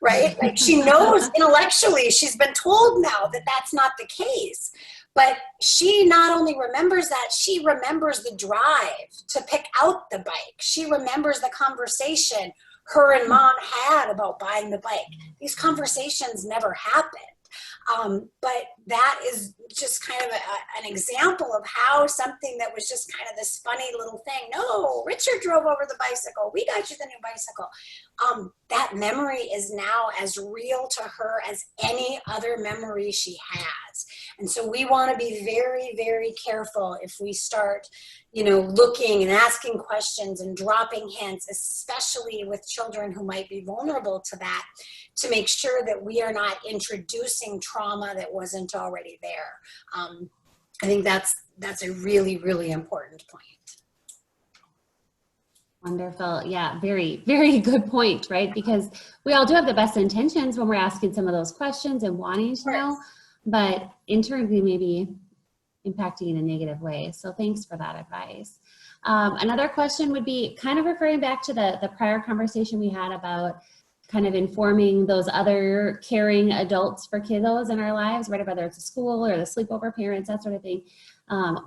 S2: right? Like, she knows intellectually, she's been told now that that's not the case. But she not only remembers that, she remembers the drive to pick out the bike. She remembers the conversation her and mom had about buying the bike. These conversations never happened. But that is just kind of an example of how something that was just kind of this funny little thing. No, Richard drove over the bicycle. We got you the new bicycle. That memory is now as real to her as any other memory she has. And so we want to be very, very careful if we start, you know, looking and asking questions and dropping hints, especially with children who might be vulnerable to that, to make sure that we are not introducing trauma that wasn't already there. I think that's a really, really important point.
S1: Wonderful. Yeah, very, very good point, right? Because we all do have the best intentions when we're asking some of those questions and wanting to know, but in turn we may be impacting in a negative way. So thanks for that advice. Another question would be kind of referring back to the prior conversation we had about kind of informing those other caring adults for kiddos in our lives, right? Whether it's a school or the sleepover parents, that sort of thing.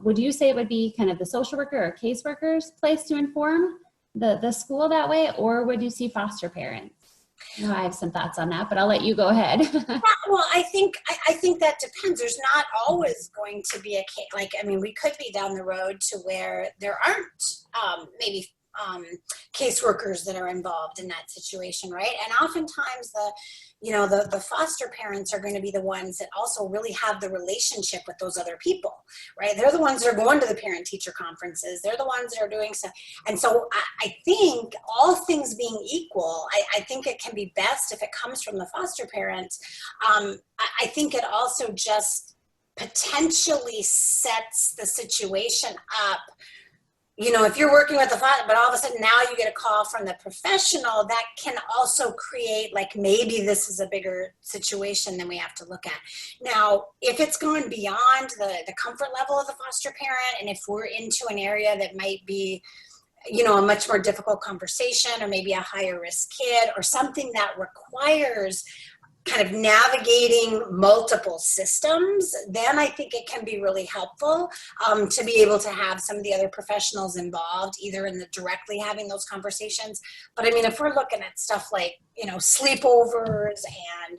S1: Would you say it would be kind of the social worker or caseworker's place to inform the school that way, or would you see foster parents? I have some thoughts on that, but I'll let you go ahead.
S2: Yeah, well, I think that depends. There's not always going to be a case. Like, I mean, we could be down the road to where there aren't maybe caseworkers that are involved in that situation, right? And oftentimes the foster parents are going to be the ones that also really have the relationship with those other people, right? They're the ones that are going to the parent-teacher conferences. They're the ones that are doing stuff. And so I think all things being equal, I think it can be best if it comes from the foster parents. I think it also just potentially sets the situation up. You know, if you're working with the father, but all of a sudden now you get a call from the professional, that can also create, like, maybe this is a bigger situation than we have to look at. Now, if it's going beyond the comfort level of the foster parent, and if we're into an area that might be, you know, a much more difficult conversation, or maybe a higher risk kid, or something that requires kind of navigating multiple systems, then I think it can be really helpful to be able to have some of the other professionals involved, either in the directly having those conversations. But I mean, if we're looking at stuff like, you know, sleepovers and,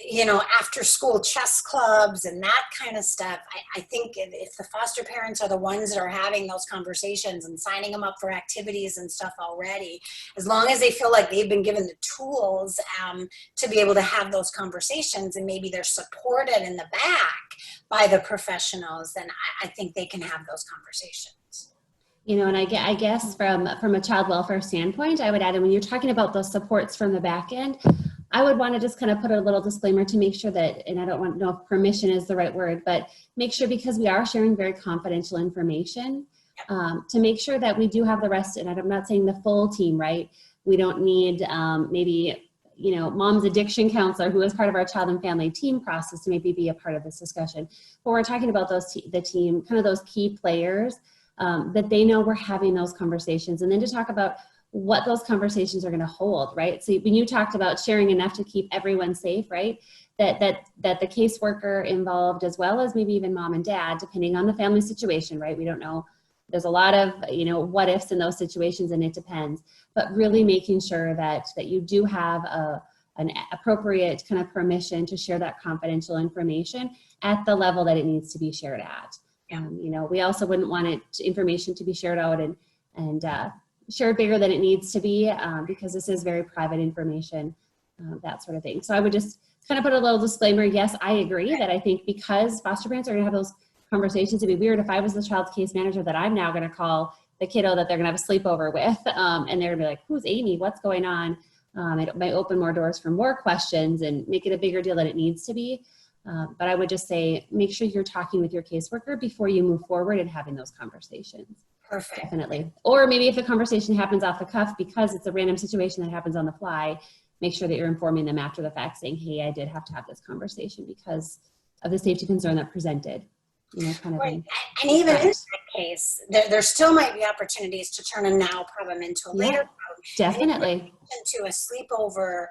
S2: you know, after school chess clubs and that kind of stuff, I think if the foster parents are the ones that are having those conversations and signing them up for activities and stuff already, as long as they feel like they've been given the tools to be able to have those conversations, and maybe they're supported in the back by the professionals, then I think they can have those conversations.
S1: You know, and I guess from a child welfare standpoint, I would add, and when you're talking about those supports from the back end, I would want to just kind of put a little disclaimer to make sure that, and I don't want to know if permission is the right word, but make sure, because we are sharing very confidential information, to make sure that we do have the rest, and I'm not saying the full team, right? We don't need maybe, you know, mom's addiction counselor who is part of our child and family team process to maybe be a part of this discussion. But we're talking about the team, kind of those key players that they know we're having those conversations, and then to talk about what those conversations are going to hold, right? So when you talked about sharing enough to keep everyone safe, right? That the caseworker involved, as well as maybe even mom and dad, depending on the family situation, right? We don't know. There's a lot of, you know, what ifs in those situations, and it depends. But really making sure that you do have an appropriate kind of permission to share that confidential information at the level that it needs to be shared at. You know, we also wouldn't want information to be shared out and shared bigger than it needs to be, because this is very private information, that sort of thing. So I would just kind of put a little disclaimer. Yes, I agree that I think because foster parents are going to have those conversations, it'd be weird if I was the child's case manager that I'm now going to call the kiddo that they're going to have a sleepover with, and they're going to be like, who's Amy? What's going on? It might open more doors for more questions and make it a bigger deal than it needs to be. But I would just say, make sure you're talking with your caseworker before you move forward and having those conversations.
S2: Perfect.
S1: Definitely. Or maybe if the conversation happens off the cuff because it's a random situation that happens on the fly, make sure that you're informing them after the fact, saying, hey, I did have to have this conversation because of the safety concern that presented. You know, kind of
S2: right.
S1: thing.
S2: And even in that case, there still might be opportunities to turn a now problem into a later problem.
S1: Definitely.
S2: To a sleepover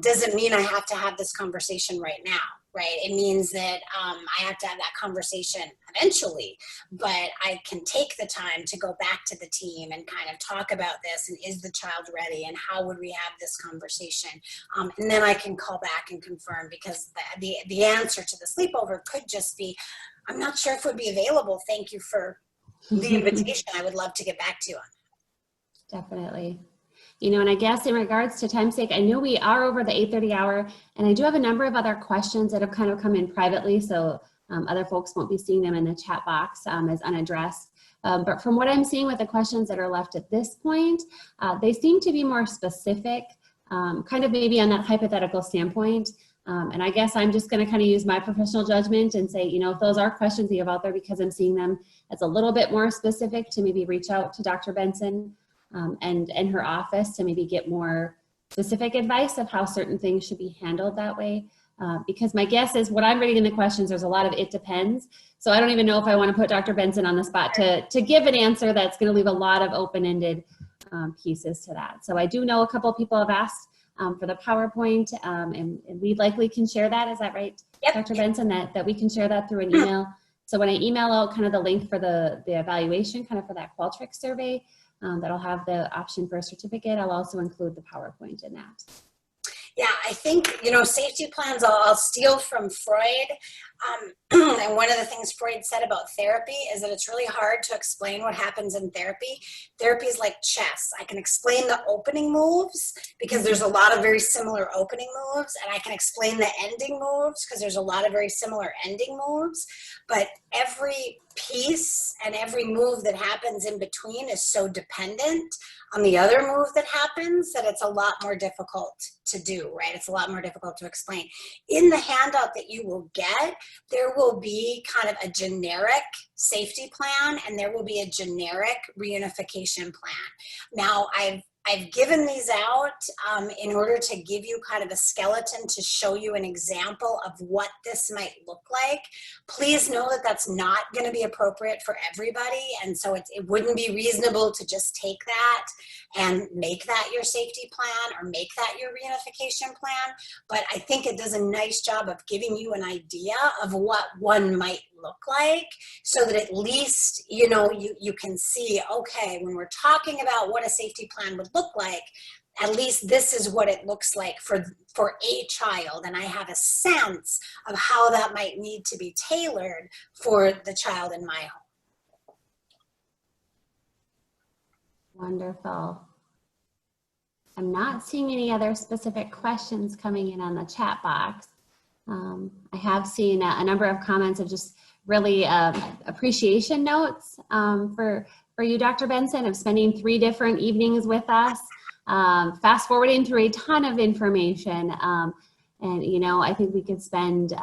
S2: doesn't mean I have to have this conversation right now, right? It means that I have to have that conversation eventually, but I can take the time to go back to the team and kind of talk about this, and is the child ready, and how would we have this conversation? And then I can call back and confirm, because the answer to the sleepover could just be, I'm not sure if it would be available. Thank you for the invitation. I would love to get back to you on that.
S1: Definitely. You know, and I guess in regards to time's sake, I know we are over the 8:30 hour, and I do have a number of other questions that have kind of come in privately, so other folks won't be seeing them in the chat box as unaddressed. But from what I'm seeing with the questions that are left at this point, they seem to be more specific, kind of maybe on that hypothetical standpoint. And I guess I'm just going to kind of use my professional judgment and say, you know, if those are questions that you have out there, because I'm seeing them as a little bit more specific, to maybe reach out to Dr. Benson and her office to maybe get more specific advice of how certain things should be handled that way. Because my guess is, what I'm reading in the questions, there's a lot of it depends. So I don't even know if I want to put Dr. Benson on the spot to give an answer that's going to leave a lot of open-ended pieces to that. So I do know a couple of people have asked for the PowerPoint, and we likely can share that. Is that right,
S2: Yep.
S1: Dr. Benson, that we can share that through an email? So when I email out kind of the link for the evaluation, kind of for that Qualtrics survey, that'll have the option for a certificate. I'll also include the PowerPoint in that.
S2: Yeah, I think, safety plans, I'll steal from Freud. And one of the things Freud said about therapy is that it's really hard to explain what happens in therapy. Therapy is like chess. I can explain the opening moves because there's a lot of very similar opening moves, and I can explain the ending moves because there's a lot of very similar ending moves. But every piece and every move that happens in between is so dependent on the other move that happens that it's a lot more difficult to do, right? It's a lot more difficult to explain. In the handout that you will get, there will be kind of a generic safety plan, and there will be a generic reunification plan. Now, I've given these out in order to give you kind of a skeleton to show you an example of what this might look like. Please know that that's not going to be appropriate for everybody, and so it wouldn't be reasonable to just take that and make that your safety plan or make that your reunification plan. But I think it does a nice job of giving you an idea of what one might look like, so that at least you can see, okay, when we're talking about what a safety plan would look like, at least this is what it looks like for a child, and I have a sense of how that might need to be tailored for the child in my home.
S1: Wonderful. I'm not seeing any other specific questions coming in on the chat box. I have seen a number of comments of just really appreciation notes for you, Dr. Benson, of spending 3 different evenings with us, fast forwarding through a ton of information. And, I think we could spend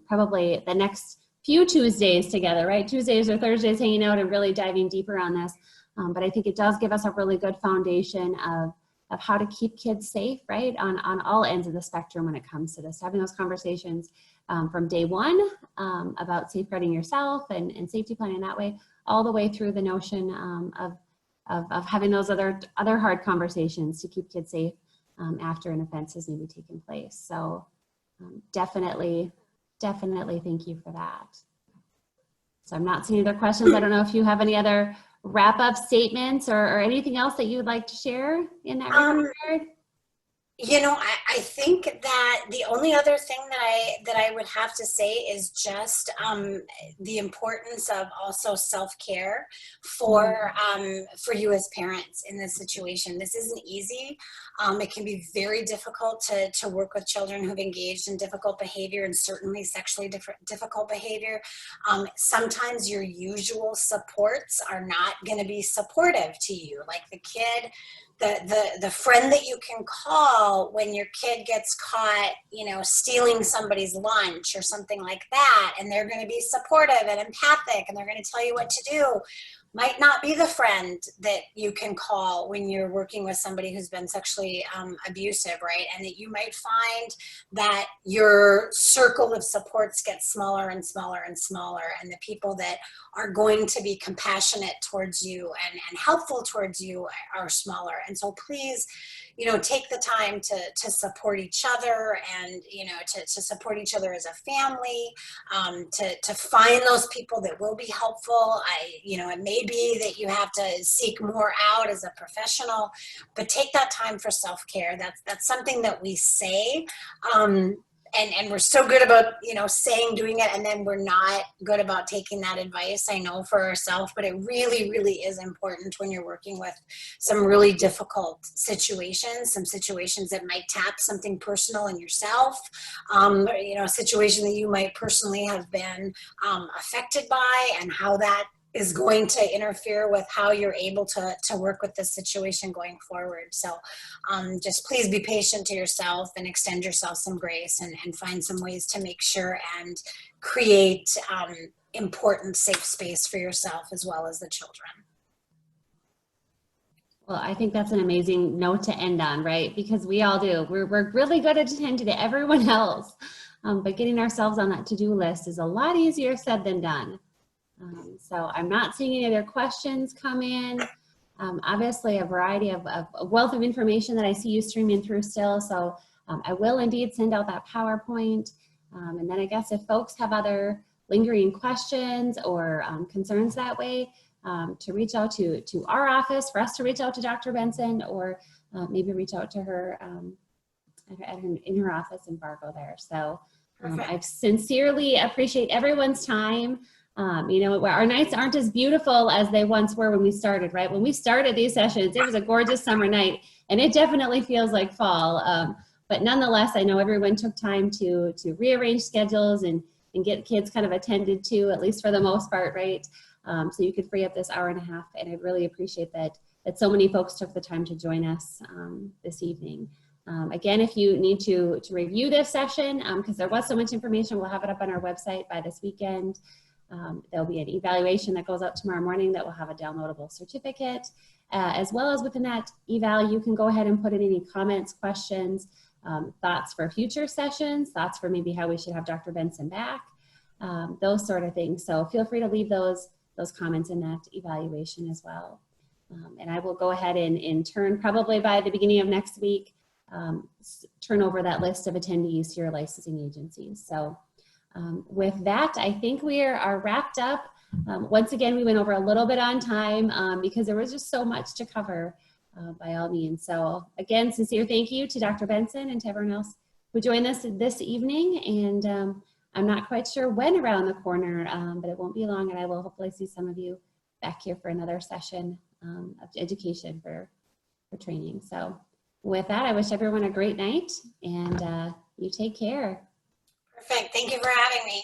S1: probably the next few Tuesdays together, right? Tuesdays or Thursdays hanging out and really diving deeper on this. But I think it does give us a really good foundation of how to keep kids safe, right? On all ends of the spectrum when it comes to this, having those conversations from day one about safeguarding yourself and safety planning that way, all the way through the notion of having those other hard conversations to keep kids safe after an offense has maybe taken place. So definitely thank you for that. So I'm not seeing other questions. I don't know if you have any other wrap-up statements or anything else that you would like to share in that regard?
S2: I think that the only other thing that I would have to say is just the importance of also self-care for you as parents in this situation. This isn't easy. It can be very difficult to work with children who've engaged in difficult behavior, and certainly sexually difficult behavior. Sometimes your usual supports are not going to be supportive to you, like the kid. The friend that you can call when your kid gets caught, stealing somebody's lunch or something like that, and they're going to be supportive and empathic, and they're going to tell you what to do, might not be the friend that you can call when you're working with somebody who's been sexually abusive, right? And that you might find that your circle of supports gets smaller and smaller and smaller, and the people that are going to be compassionate towards you and helpful towards you are smaller. And so please, take the time to support each other, and, to support each other as a family, to find those people that will be helpful. It may be that you have to seek more out as a professional, but take that time for self-care. That's something that we say, and we're so good about, doing it, and then we're not good about taking that advice, I know, for ourselves. But it really, really is important when you're working with some really difficult situations, some situations that might tap something personal in yourself, a situation that you might personally have been affected by, and how that is going to interfere with how you're able to work with this situation going forward. So just please be patient to yourself and extend yourself some grace, and find some ways to make sure and create important safe space for yourself as well as the children.
S1: Well, I think that's an amazing note to end on, right? Because we all do. We're really good at attending to everyone else, but getting ourselves on that to-do list is a lot easier said than done. So I'm not seeing any other questions come in. Obviously a variety of a wealth of information that I see you streaming through still. So I will indeed send out that PowerPoint. And then I guess if folks have other lingering questions or concerns that way, to reach out to our office, for us to reach out to Dr. Benson, or maybe reach out to her in her office in Fargo there. So I sincerely appreciate everyone's time. You know, our nights aren't as beautiful as they once were when we started, right? When we started these sessions, it was a gorgeous summer night, and it definitely feels like fall. But nonetheless, I know everyone took time to rearrange schedules and get kids kind of attended to, at least for the most part, right? So you could free up this hour and a half, and I really appreciate that so many folks took the time to join us this evening. Again, if you need to review this session, because there was so much information, we'll have it up on our website by this weekend. There'll be an evaluation that goes out tomorrow morning that will have a downloadable certificate. As well as within that eval, you can go ahead and put in any comments, questions, thoughts for future sessions, thoughts for maybe how we should have Dr. Benson back, those sort of things. So feel free to leave those comments in that evaluation as well. And I will go ahead and turn, probably by the beginning of next week, turn over that list of attendees to your licensing agencies. So with that, I think we are wrapped up. Once again, we went over a little bit on time because there was just so much to cover by all means. So again, sincere thank you to Dr. Benson and to everyone else who joined us this evening. And I'm not quite sure when around the corner, but it won't be long, and I will hopefully see some of you back here for another session of education for training. So with that, I wish everyone a great night, and you take care.
S2: Perfect. Thank you for having me.